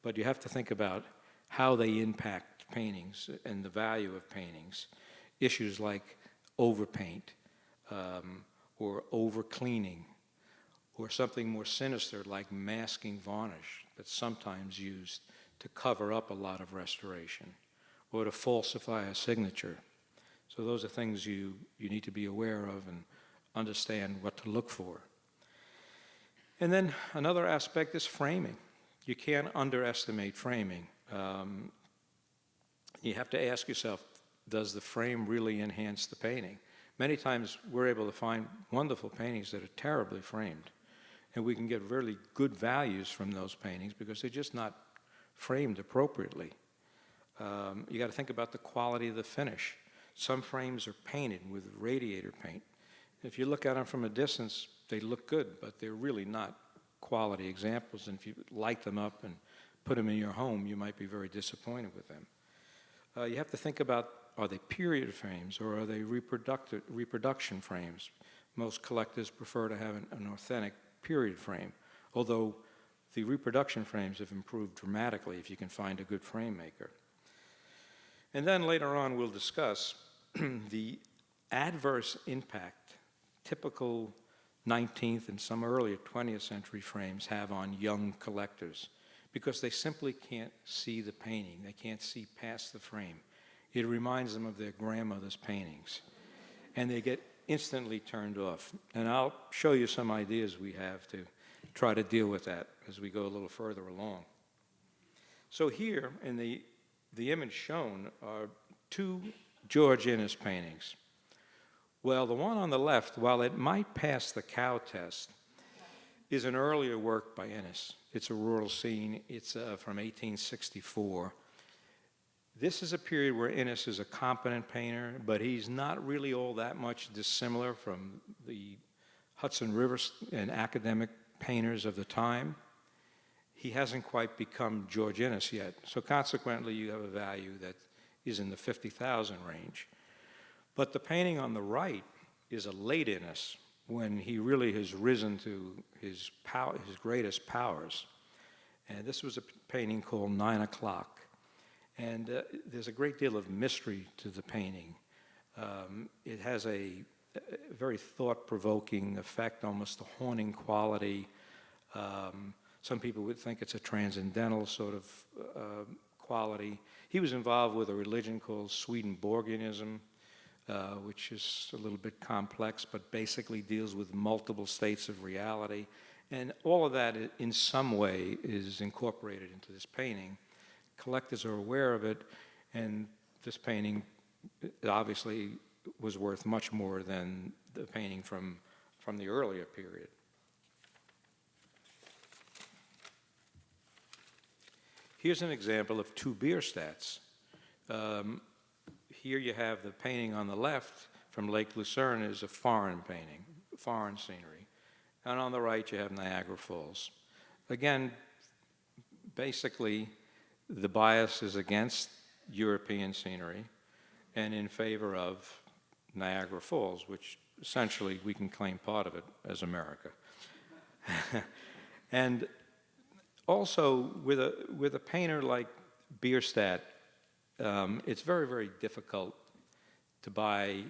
But you have to think about how they impact paintings and the value of paintings. Issues like overpaint or over-cleaning, or something more sinister like masking varnish that's sometimes used to cover up a lot of restoration or to falsify a signature. So those are things you need to be aware of and understand what to look for. And then another aspect is framing. You can't underestimate framing. You have to ask yourself, does the frame really enhance the painting? Many times we're able to find wonderful paintings that are terribly framed, and we can get really good values from those paintings because they're just not framed appropriately. You got to think about the quality of the finish. Some frames are painted with radiator paint. If you look at them from a distance, they look good, but they're really not quality examples. And if you light them up and put them in your home, you might be very disappointed with them. You have to think about, are they period frames or are they reproduction frames? Most collectors prefer to have an authentic period frame, although the reproduction frames have improved dramatically if you can find a good frame maker. And then later on we'll discuss the adverse impact typical 19th and some earlier 20th century frames have on young collectors because they simply can't see the painting. They can't see past the frame. It reminds them of their grandmother's paintings, and they get instantly turned off. And I'll show you some ideas we have to try to deal with that as we go a little further along. So here in the image shown are two George Inness paintings. Well, the one on the left, while it might pass the cow test, is an earlier work by Inness. It's a rural scene. It's from 1864. This is a period where Inness is a competent painter, but he's not really all that much dissimilar from the Hudson River and academic painters of the time. He hasn't quite become George Inness yet, so consequently you have a value that is in the 50,000 range. But the painting on the right is a late Inness, when he really has risen to his greatest powers. And this was a painting called 9 O'Clock. And there's a great deal of mystery to the painting. It has a very thought-provoking effect, almost a haunting quality. Some people would think it's a transcendental sort of quality. He was involved with a religion called Swedenborgianism, which is a little bit complex, but basically deals with multiple states of reality. And all of that, in some way, is incorporated into this painting. Collectors are aware of it, and this painting obviously was worth much more than the painting from the earlier period. Here's an example of two Bierstadts. Here you have the painting on the left from Lake Lucerne is a foreign painting, foreign scenery. And on the right you have Niagara Falls. Again, basically the bias is against European scenery and in favor of Niagara Falls, which essentially we can claim part of it as America. And also with a painter like Bierstadt, it's very, very difficult to buy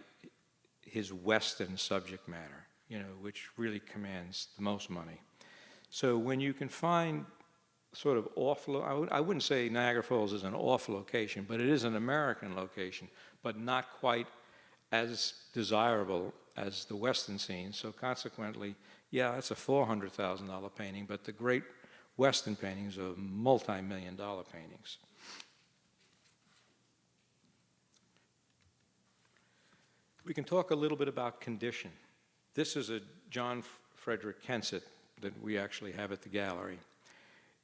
his Western subject matter, which really commands the most money. So when you can find sort of I wouldn't say Niagara Falls is an off location, but it is an American location, but not quite as desirable as the Western scene. So consequently, Yeah, that's a $400,000 painting, but the great Western paintings are multi-million-dollar paintings. We can talk a little bit about condition. This is a John Frederick Kensett that we actually have at the gallery.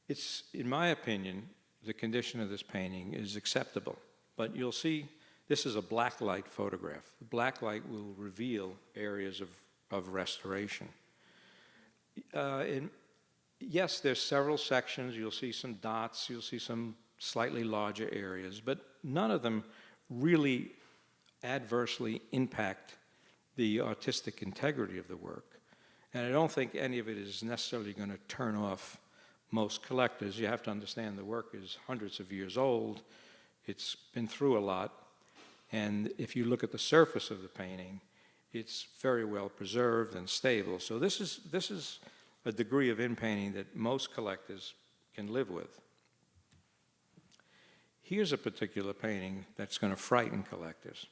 It's, in my opinion, the condition of this painting is acceptable, but you'll see this is a black light photograph. The black light will reveal areas of restoration. Yes, there's several sections. You'll see some dots. You'll see some slightly larger areas, but none of them really adversely impact the artistic integrity of the work. And I don't think any of it is necessarily going to turn off most collectors. You have to understand the work is hundreds of years old. It's been through a lot. And if you look at the surface of the painting, it's very well preserved and stable. So this is a degree of in-painting that most collectors can live with. Here's a particular painting that's going to frighten collectors.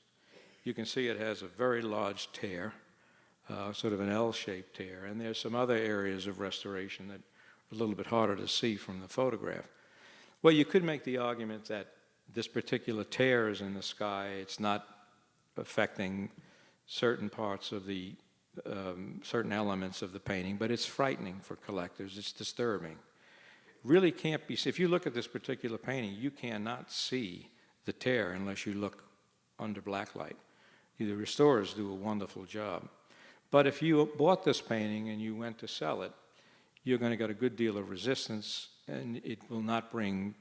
You can see it has a very large tear, sort of an L-shaped tear, and there's some other areas of restoration that are a little bit harder to see from the photograph. Well, you could make the argument that this particular tear is in the sky. It's not affecting certain parts of the, certain elements of the painting, but it's frightening for collectors. It's disturbing. Really can't be, if you look at this particular painting, you cannot see the tear unless you look under black light. The restorers do a wonderful job. But if you bought this painting and you went to sell it, you're going to get a good deal of resistance, and it will not bring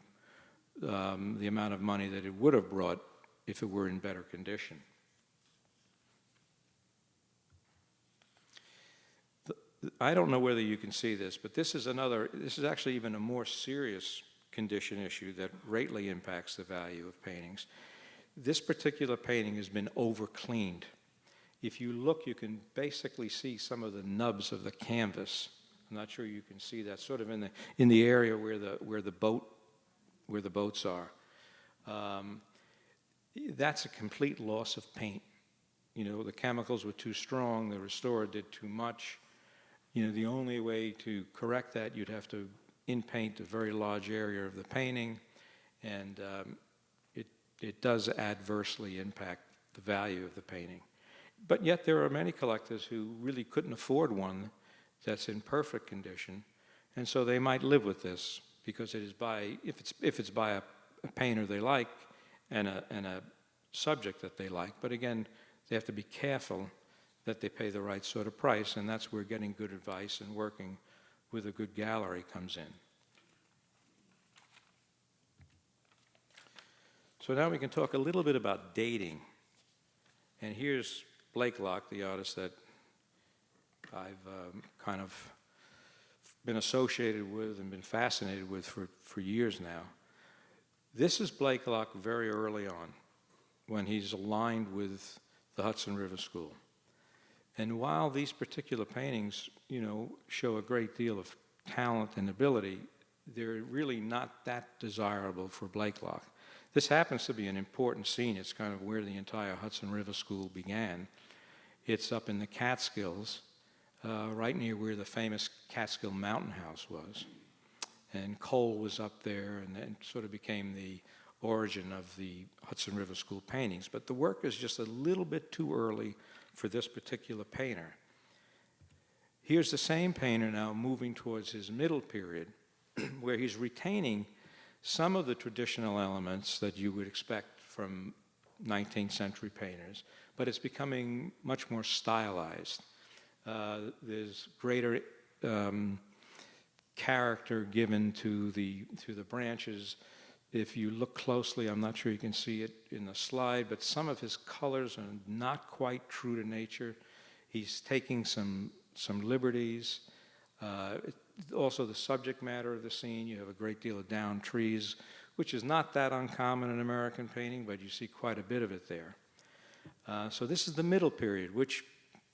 the amount of money that it would have brought if it were in better condition. I don't know whether you can see this, but this is actually even a more serious condition issue that greatly impacts the value of paintings. This particular painting has been over-cleaned. If you look, you can basically see some of the nubs of the canvas. I'm not sure you can see that, sort of in the area where the boats are. That's a complete loss of paint. You know, the chemicals were too strong, the restorer did too much. You know, the only way to correct that, you'd have to in-paint a very large area of the painting, and it does adversely impact the value of the painting. But yet there are many collectors who really couldn't afford one that's in perfect condition, and so they might live with this because it is by, if it's by a painter they like and a subject that they like. But again, they have to be careful that they pay the right sort of price, and that's where getting good advice and working with a good gallery comes in. So now we can talk a little bit about dating. And here's Blakelock, the artist that I've kind of been associated with and been fascinated with for years now. This is Blakelock very early on, when he's aligned with the Hudson River School. And while these particular paintings, you know, show a great deal of talent and ability, they're really not that desirable for Blakelock. This happens to be an important scene. It's kind of where the entire Hudson River School began. It's up in the Catskills, right near where the famous Catskill Mountain House was. And Cole was up there, and then sort of became the origin of the Hudson River School paintings. But the work is just a little bit too early for this particular painter. Here's the same painter now moving towards his middle period, where he's retaining some of the traditional elements that you would expect from 19th century painters, but it's becoming much more stylized. There's greater character given to the branches. If you look closely, I'm not sure you can see it in the slide, but some of his colors are not quite true to nature. He's taking some liberties. Also, the subject matter of the scene, you have a great deal of downed trees, which is not that uncommon in American painting, but you see quite a bit of it there. So this is the middle period, which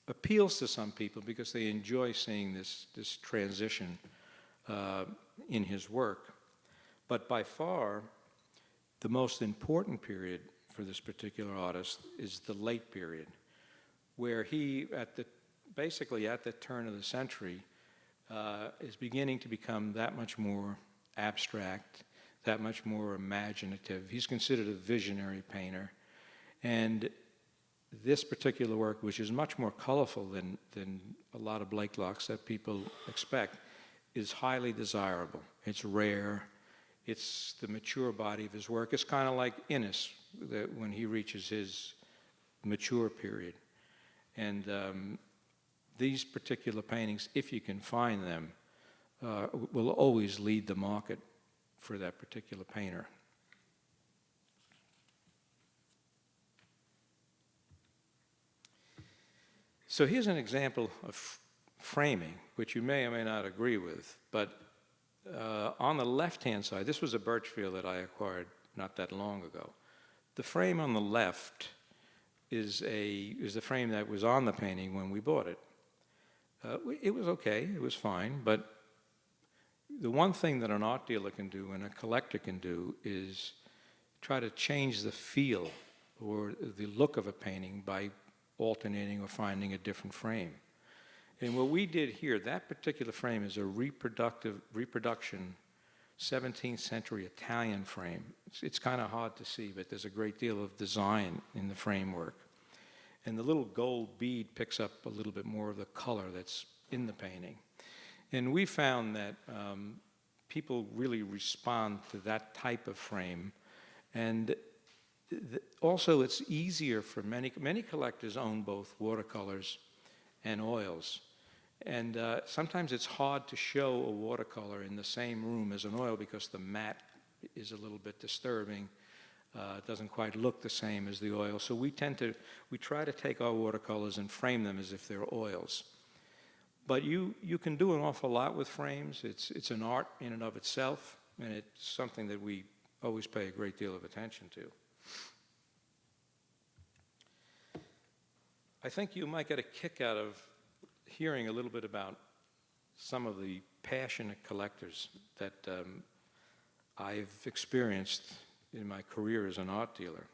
appeals to some people because they enjoy seeing this transition in his work. But by far, the most important period for this particular artist is the late period, where he, basically at the turn of the century is beginning to become that much more abstract, that much more imaginative. He's considered a visionary painter. And this particular work, which is much more colorful than a lot of Blakelocks that people expect, is highly desirable. It's rare. It's the mature body of his work. It's kind of like Innes, that when he reaches his mature period. And these particular paintings, if you can find them, will always lead the market for that particular painter. So here's an example of framing, which you may or may not agree with, but on the left-hand side, this was a Birchfield that I acquired not that long ago. The frame on the left is the frame that was on the painting when we bought it. It was okay, it was fine, but the one thing that an art dealer can do and a collector can do is try to change the feel or the look of a painting by alternating or finding a different frame. And what we did here, that particular frame is a reproduction 17th century Italian frame. It's kind of hard to see, but there's a great deal of design in the framework. And the little gold bead picks up a little bit more of the color that's in the painting. And we found that people really respond to that type of frame. And also it's easier for many collectors own both watercolors and oils. And sometimes it's hard to show a watercolor in the same room as an oil because the matte is a little bit disturbing. It doesn't quite look the same as the oil. So we try to take our watercolors and frame them as if they're oils. But you can do an awful lot with frames. It's an art in and of itself, and it's something that we always pay a great deal of attention to. I think you might get a kick out of hearing a little bit about some of the passionate collectors that I've experienced in my career as an art dealer.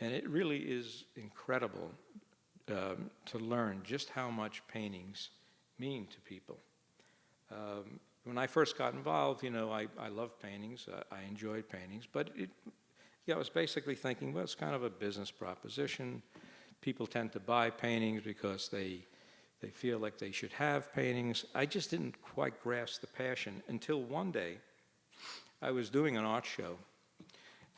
And it really is incredible to learn just how much paintings mean to people. When I first got involved, I loved paintings, I enjoyed paintings, but I was basically thinking, well, it's kind of a business proposition. People tend to buy paintings because they feel like they should have paintings. I just didn't quite grasp the passion until one day I was doing an art show,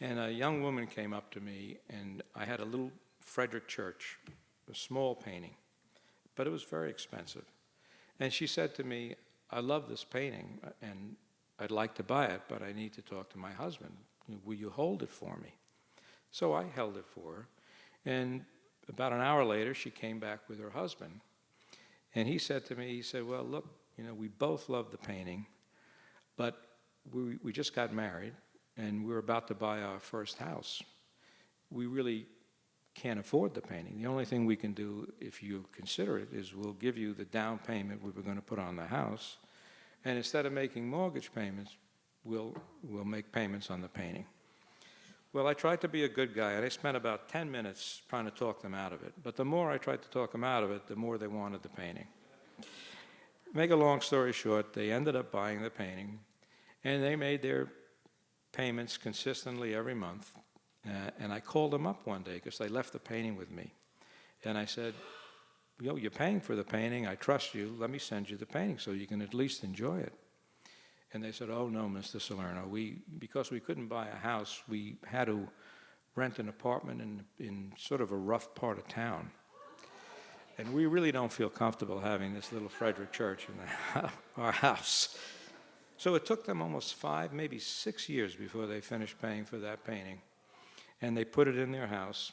and a young woman came up to me, and I had a little Frederick Church, a small painting, but it was very expensive. And she said to me, I love this painting, and I'd like to buy it, but I need to talk to my husband. Will you hold it for me? So I held it for her, and about an hour later, she came back with her husband. And he said to me, well, look, we both love the painting, but we just got married, and we're about to buy our first house. We really can't afford the painting. The only thing we can do, if you consider it, is we'll give you the down payment we were going to put on the house, and instead of making mortgage payments, we'll make payments on the painting. Well, I tried to be a good guy, and I spent about 10 minutes trying to talk them out of it. But the more I tried to talk them out of it, the more they wanted the painting. Make a long story short, they ended up buying the painting, and they made their payments consistently every month. And I called them up one day because they left the painting with me. And I said, you're paying for the painting. I trust you. Let me send you the painting so you can at least enjoy it. And they said, oh, no, Mr. Salerno, because we couldn't buy a house, we had to rent an apartment in sort of a rough part of town. And we really don't feel comfortable having this little Frederick Church in our house. So it took them almost 5, maybe 6 years before they finished paying for that painting. And they put it in their house.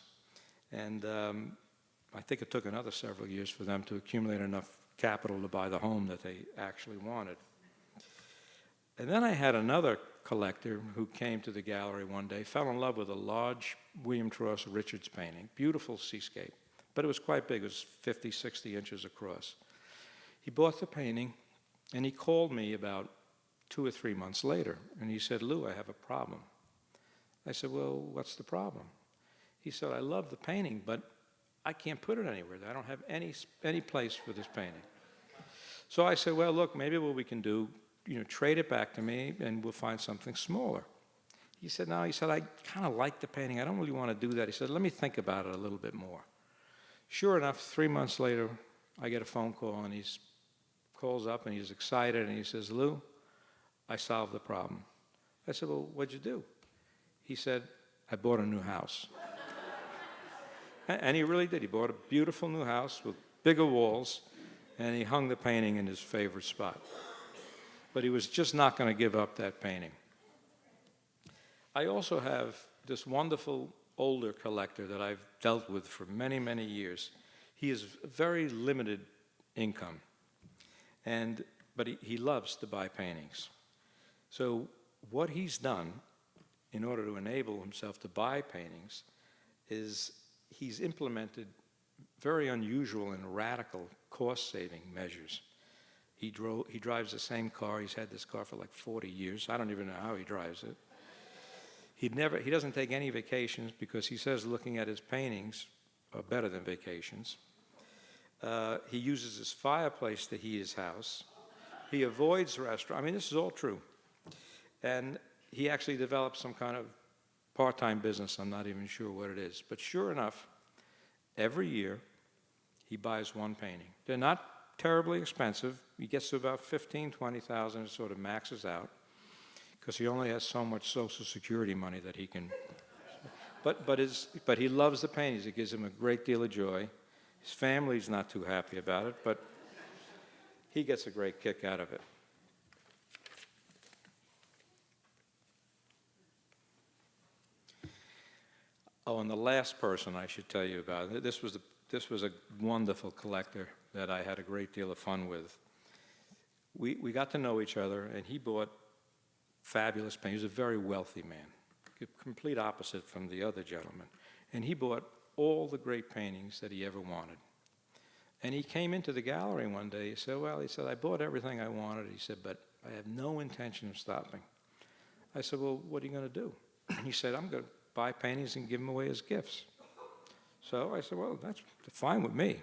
And I think it took another several years for them to accumulate enough capital to buy the home that they actually wanted. And then I had another collector who came to the gallery one day, fell in love with a large William Tross Richards painting, beautiful seascape, but it was quite big. It was 50, 60 inches across. He bought the painting, and he called me about 2 or 3 months later, and he said, Lou, I have a problem. I said, well, what's the problem? He said, I love the painting, but I can't put it anywhere. I don't have any place for this painting. So I said, well, look, maybe what we can do, trade it back to me and we'll find something smaller. He said, no, he said, I kind of like the painting. I don't really want to do that. He said, let me think about it a little bit more. Sure enough, 3 months later, I get a phone call and he calls up and he's excited and he says, Lou, I solved the problem. I said, well, what'd you do? He said, I bought a new house. And he really did. He bought a beautiful new house with bigger walls, and he hung the painting in his favorite spot. But he was just not going to give up that painting. I also have this wonderful older collector that I've dealt with for many, many years. He has very limited income, but he loves to buy paintings. So what he's done in order to enable himself to buy paintings is he's implemented very unusual and radical cost-saving measures. He drives the same car. He's had this car for like 40 years. I don't even know how he drives it. He doesn't take any vacations because he says looking at his paintings are better than vacations. He uses his fireplace to heat his house. He avoids restaurants. I mean, this is all true. And he actually developed some kind of part-time business. I'm not even sure what it is. But sure enough, every year he buys one painting. They're not terribly expensive. He gets to about $15,000, $20,000 and sort of maxes out because he only has so much Social Security money that he can. But he loves the paintings. It gives him a great deal of joy. His family's not too happy about it, but he gets a great kick out of it. Oh, and the last person I should tell you about, this was a wonderful collector that I had a great deal of fun with. We got to know each other, and he bought fabulous paintings. He was a very wealthy man, complete opposite from the other gentleman. And he bought all the great paintings that he ever wanted. And he came into the gallery one day. He said, I bought everything I wanted. He said, but I have no intention of stopping. I said, well, what are you going to do? And he said, I'm going to buy paintings and give them away as gifts. So I said, well, that's fine with me.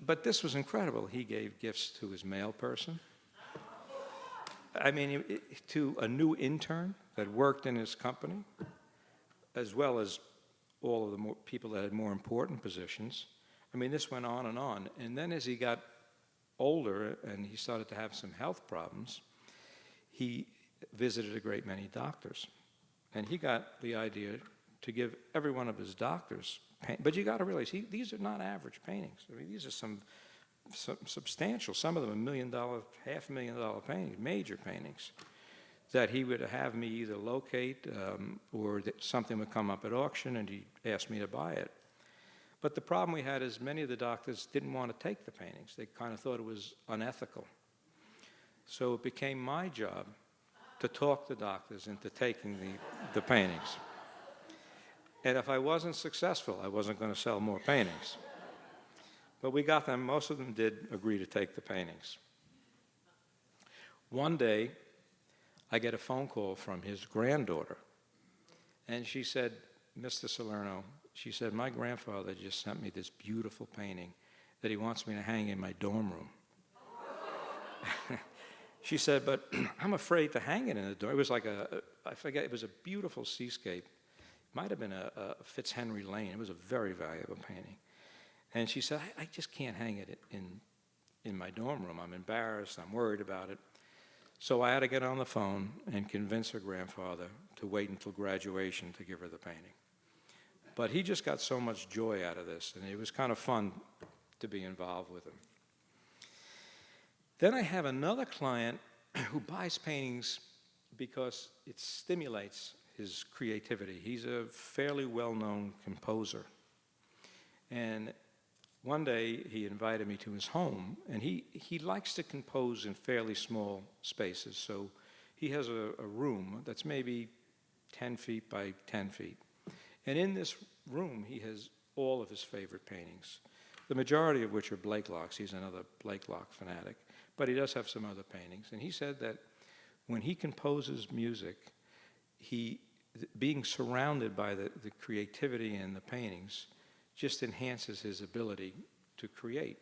But this was incredible. He gave gifts to his mail person. I mean, to a new intern that worked in his company, as well as all of the people that had more important positions. I mean, this went on. And then as he got older and he started to have some health problems, he visited a great many doctors. And he got the idea to give every one of his doctors but you got to realize, these are not average paintings. I mean, these are some substantial, some of them $1 million, $500,000 paintings, major paintings, that he would have me either locate or that something would come up at auction and he'd ask me to buy it. But the problem we had is many of the doctors didn't want to take the paintings. They kind of thought it was unethical. So it became my job to talk the doctors into taking the paintings. And if I wasn't successful, I wasn't going to sell more paintings. But we got them, most of them did agree to take the paintings. One day, I get a phone call from his granddaughter. And she said, Mr. Salerno, she said, my grandfather just sent me this beautiful painting that he wants me to hang in my dorm room. She said, but I'm afraid to hang it in the dorm. It was like I forget, it was a beautiful seascape. It might have been a Fitzhenry Lane. It was a very valuable painting. And she said, I just can't hang it in my dorm room. I'm embarrassed. I'm worried about it. So I had to get on the phone and convince her grandfather to wait until graduation to give her the painting. But he just got so much joy out of this, and it was kind of fun to be involved with him. Then I have another client who buys paintings because it stimulates his creativity. He's a fairly well-known composer. And one day he invited me to his home, and he likes to compose in fairly small spaces. So he has a room that's maybe 10 feet by 10 feet. And in this room, he has all of his favorite paintings, the majority of which are Blake Locks. He's another Blake Lock fanatic. But he does have some other paintings. And he said that when he composes music, being surrounded by the creativity in the paintings just enhances his ability to create.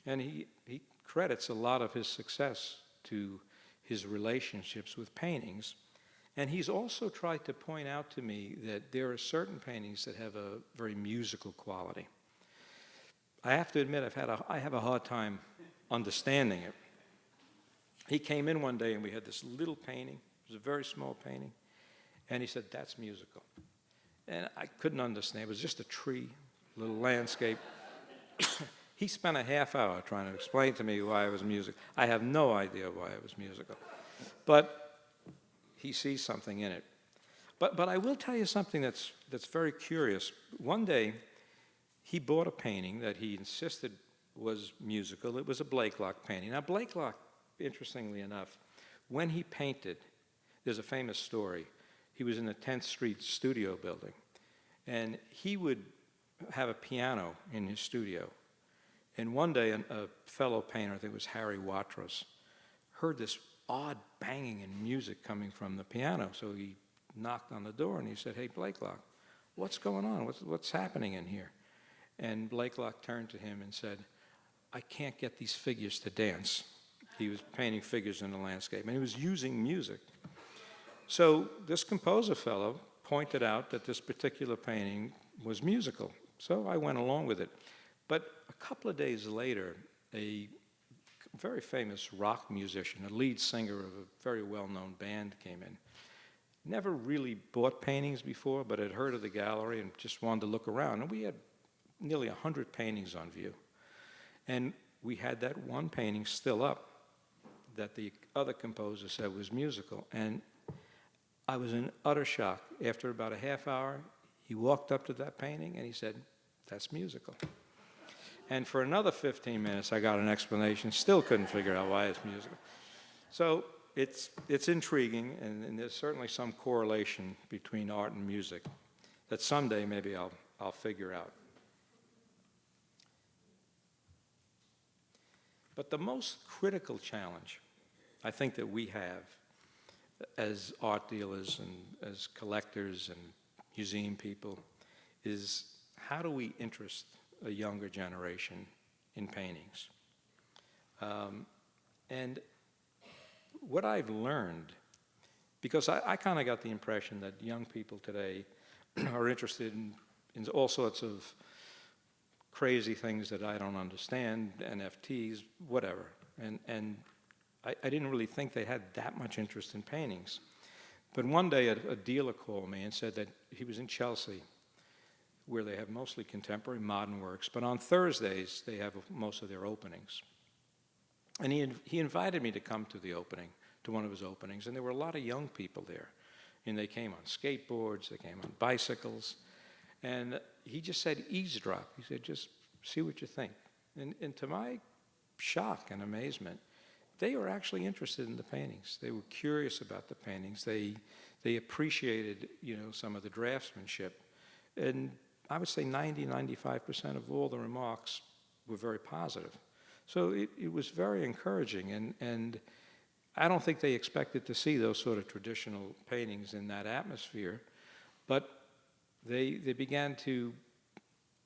And he credits a lot of his success to his relationships with paintings. And he's also tried to point out to me that there are certain paintings that have a very musical quality. I have to admit, I have a hard time understanding it. He came in one day and we had this little painting. It was a very small painting. And he said, "That's musical." And I couldn't understand. It was just a tree, a little landscape. He spent a half hour trying to explain to me why it was musical. I have no idea why it was musical. But he sees something in it. But I will tell you something that's very curious. One day, he bought a painting that he insisted was musical. It was a Blakelock painting. Now, Blakelock, interestingly enough, when he painted, there's a famous story. He was in the 10th Street studio building, and he would have a piano in his studio. And one day, a fellow painter, I think it was Harry Watrous, heard this odd banging and music coming from the piano. So he knocked on the door and he said, "Hey, Blakelock, what's going on? What's happening in here?" And Blakelock turned to him and said, "I can't get these figures to dance." He was painting figures in the landscape, and he was using music. So this composer fellow pointed out that this particular painting was musical. So I went along with it. But a couple of days later, a very famous rock musician, a lead singer of a very well-known band, came in. Never really bought paintings before, but had heard of the gallery and just wanted to look around. And we had nearly 100 paintings on view. And we had that one painting still up that the other composer said was musical. And I was in utter shock. After about a half hour, he walked up to that painting and he said, "That's musical." And for another 15 minutes, I got an explanation. Still couldn't figure out why it's musical. So it's intriguing, and there's certainly some correlation between art and music that someday maybe I'll figure out. But the most critical challenge I think that we have as art dealers and as collectors and museum people is, how do we interest a younger generation in paintings? And what I've learned, because I kind of got the impression that young people today are interested in all sorts of crazy things that I don't understand, NFTs, whatever. And I didn't really think they had that much interest in paintings. But one day a dealer called me and said that he was in Chelsea, where they have mostly contemporary modern works, but on Thursdays they have most of their openings. And he invited me to come to the opening, to one of his openings, and there were a lot of young people there. And they came on skateboards, they came on bicycles, and he just said, "Eavesdrop." He said, "Just see what you think." And to my shock and amazement, they were actually interested in the paintings. They were curious about the paintings. They appreciated, some of the draftsmanship. And I would say 95% of all the remarks were very positive. So it was very encouraging, and I don't think they expected to see those sort of traditional paintings in that atmosphere, but they began to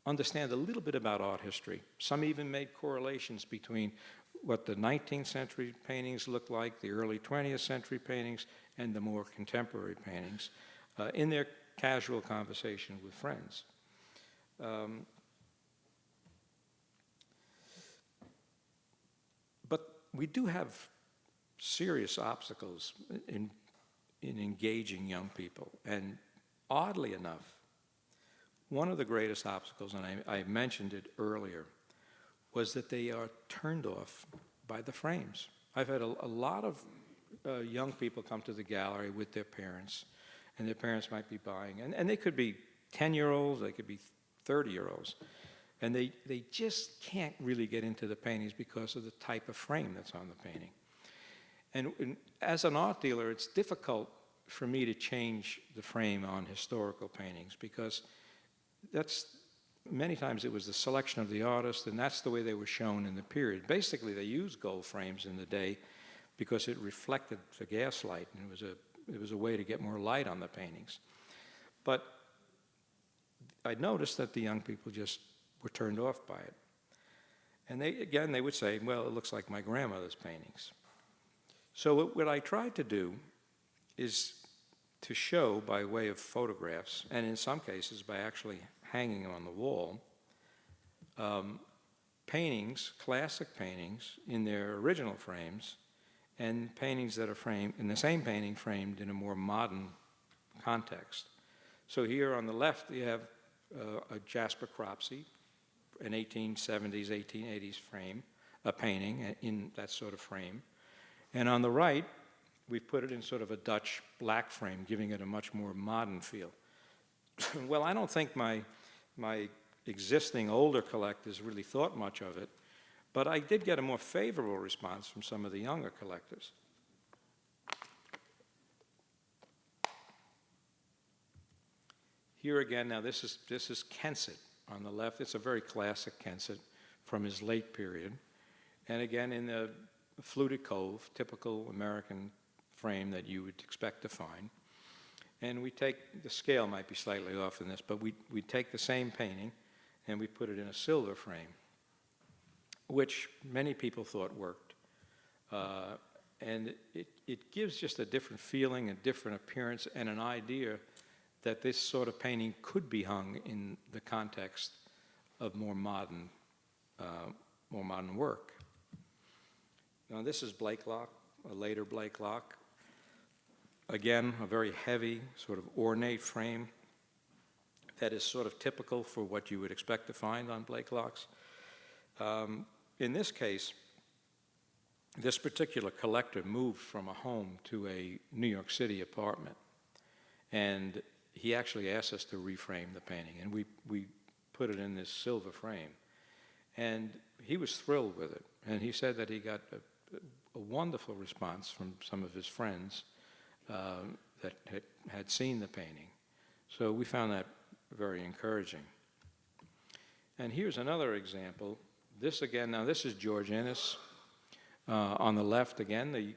understand a little bit about art history. Some even made correlations between what the 19th century paintings looked like, the early 20th century paintings, and the more contemporary paintings in their casual conversation with friends. But we do have serious obstacles in engaging young people. And oddly enough, one of the greatest obstacles, and I mentioned it earlier, was that they are turned off by the frames. I've had a lot of young people come to the gallery with their parents, and their parents might be buying, and they could be 10-year-olds, they could be 30-year-olds, and they just can't really get into the paintings because of the type of frame that's on the painting. And as an art dealer, it's difficult for me to change the frame on historical paintings, because many times it was the selection of the artist, and that's the way they were shown in the period. Basically, they used gold frames in the day because it reflected the gaslight, and it was it was a way to get more light on the paintings. But I noticed that the young people just were turned off by it. And they would say, well, it looks like my grandmother's paintings. So what I tried to do is to show by way of photographs, and in some cases by actually hanging them on the wall, paintings, classic paintings in their original frames, and paintings that are framed, in the same painting framed in a more modern context. So here on the left you have a Jasper Cropsey, an 1870s, 1880s frame, a painting in that sort of frame. And on the right, we've put it in sort of a Dutch black frame, giving it a much more modern feel. Well, I don't think my existing older collectors really thought much of it, but I did get a more favorable response from some of the younger collectors. Here again, now this is Kensett on the left. It's a very classic Kensett from his late period. And again, in the fluted cove, typical American frame that you would expect to find. And we take, the scale might be slightly off in this, but we take the same painting and we put it in a silver frame, which many people thought worked. And it gives just a different feeling, a different appearance, and an idea that this sort of painting could be hung in the context of more modern work. Now this is Blakelock, a later Blakelock. Again, a very heavy, sort of ornate frame that is sort of typical for what you would expect to find on Blakelocks. In this case, this particular collector moved from a home to a New York City apartment. And he actually asked us to reframe the painting, and we put it in this silver frame. And he was thrilled with it, and he said that he got a wonderful response from some of his friends that had seen the painting. So we found that very encouraging. And here's another example. This again, now this is George Innes. On the left, again, the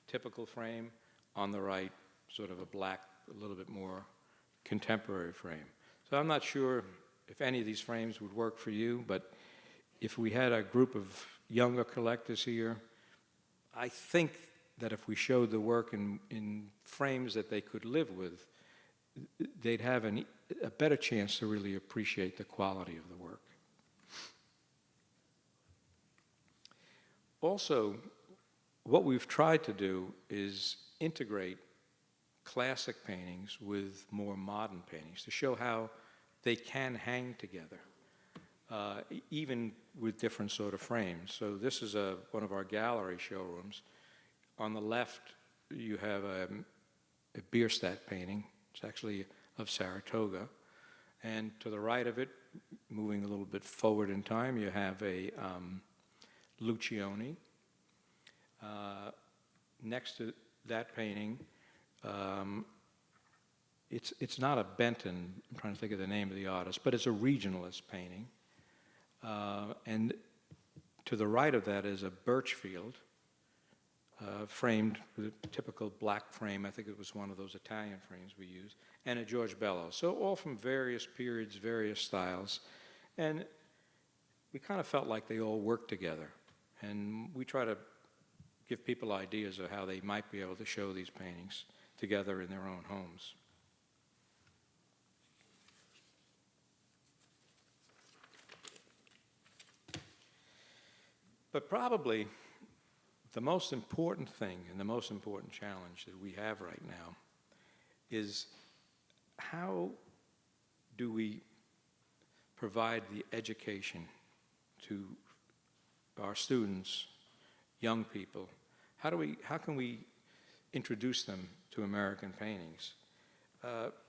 typical frame. On the right, sort of a black, a little bit more contemporary frame. So I'm not sure if any of these frames would work for you, but if we had a group of younger collectors here, I think that if we showed the work in frames that they could live with, they'd have a better chance to really appreciate the quality of the work. Also, what we've tried to do is integrate classic paintings with more modern paintings to show how they can hang together, even with different sort of frames. So this is one of our gallery showrooms. On the left, you have a Bierstadt painting. It's actually of Saratoga. And to the right of it, moving a little bit forward in time, you have a Lucioni. Next to that painting, it's not a Benton, I'm trying to think of the name of the artist, but it's a regionalist painting. And to the right of that is a Birchfield, framed with a typical black frame. I think it was one of those Italian frames we used, and a George Bello. So all from various periods, various styles. And we kind of felt like they all worked together. And we try to give people ideas of how they might be able to show these paintings together in their own homes. But probably the most important thing and the most important challenge that we have right now is how do we provide the education to our students, young people? How can we introduce them to American paintings?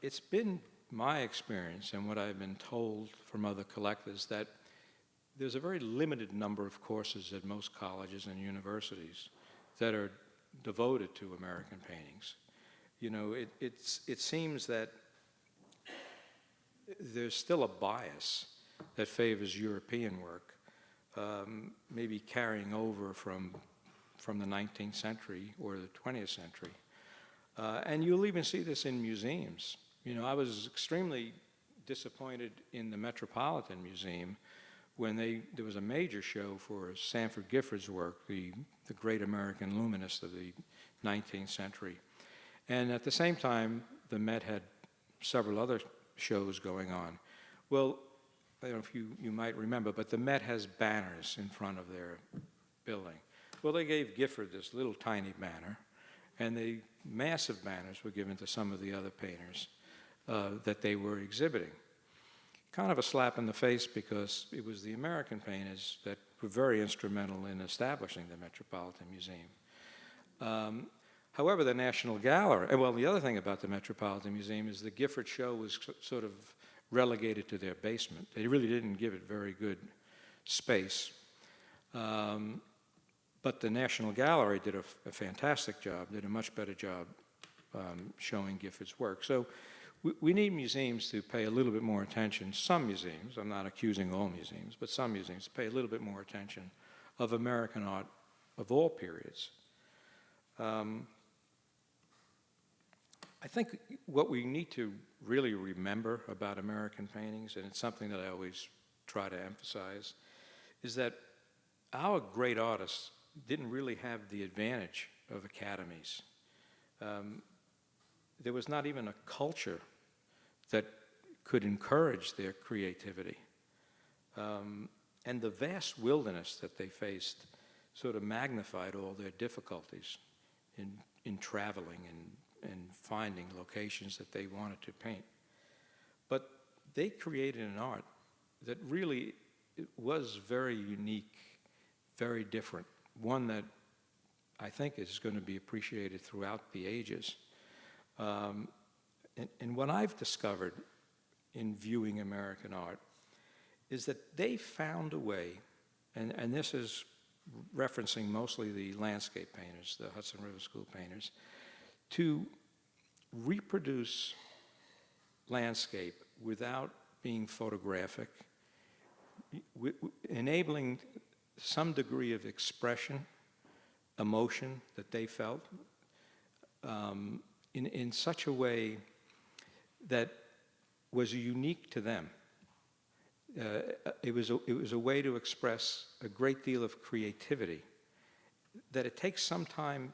It's been my experience and what I've been told from other collectors that there's a very limited number of courses at most colleges and universities that are devoted to American paintings. You know, it seems that there's still a bias that favors European work, maybe carrying over from the 19th century or the 20th century. And you'll even see this in museums. You know, I was extremely disappointed in the Metropolitan Museum when there was a major show for Sanford Gifford's work, the great American luminist of the 19th century. And at the same time, the Met had several other shows going on. Well, I don't know if you might remember, but the Met has banners in front of their building. Well, they gave Gifford this little tiny banner, and the massive banners were given to some of the other painters that they were exhibiting. Kind of a slap in the face, because it was the American painters that were very instrumental in establishing the Metropolitan Museum. However, the National Gallery, well, the other thing about the Metropolitan Museum is the Gifford show was sort of relegated to their basement. They really didn't give it very good space. But the National Gallery did a fantastic job, did a much better job showing Gifford's work. So we need museums to pay a little bit more attention. Some museums, I'm not accusing all museums, but some museums pay a little bit more attention of American art of all periods. I think what we need to really remember about American paintings, and it's something that I always try to emphasize, is that our great artists didn't really have the advantage of academies. There was not even a culture that could encourage their creativity. And the vast wilderness that they faced sort of magnified all their difficulties in traveling and finding locations that they wanted to paint. But they created an art that really was very unique, very different, one that I think is going to be appreciated throughout the ages. And what I've discovered in viewing American art is that they found a way, and this is referencing mostly the landscape painters, the Hudson River School painters, to reproduce landscape without being photographic, enabling some degree of expression, emotion that they felt, in such a way that was unique to them. It was a way to express a great deal of creativity that it takes some time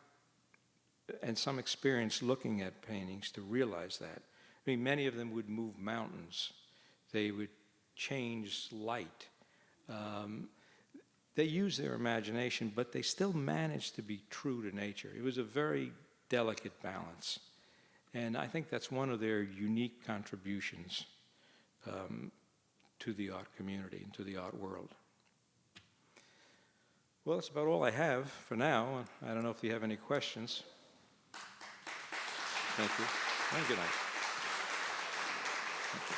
and some experience looking at paintings to realize that. I mean, many of them would move mountains. They would change light. They used their imagination, but they still managed to be true to nature. It was a very delicate balance. And I think that's one of their unique contributions to the art community and to the art world. Well, that's about all I have for now. I don't know if you have any questions. Thank you. And good night. Thank you.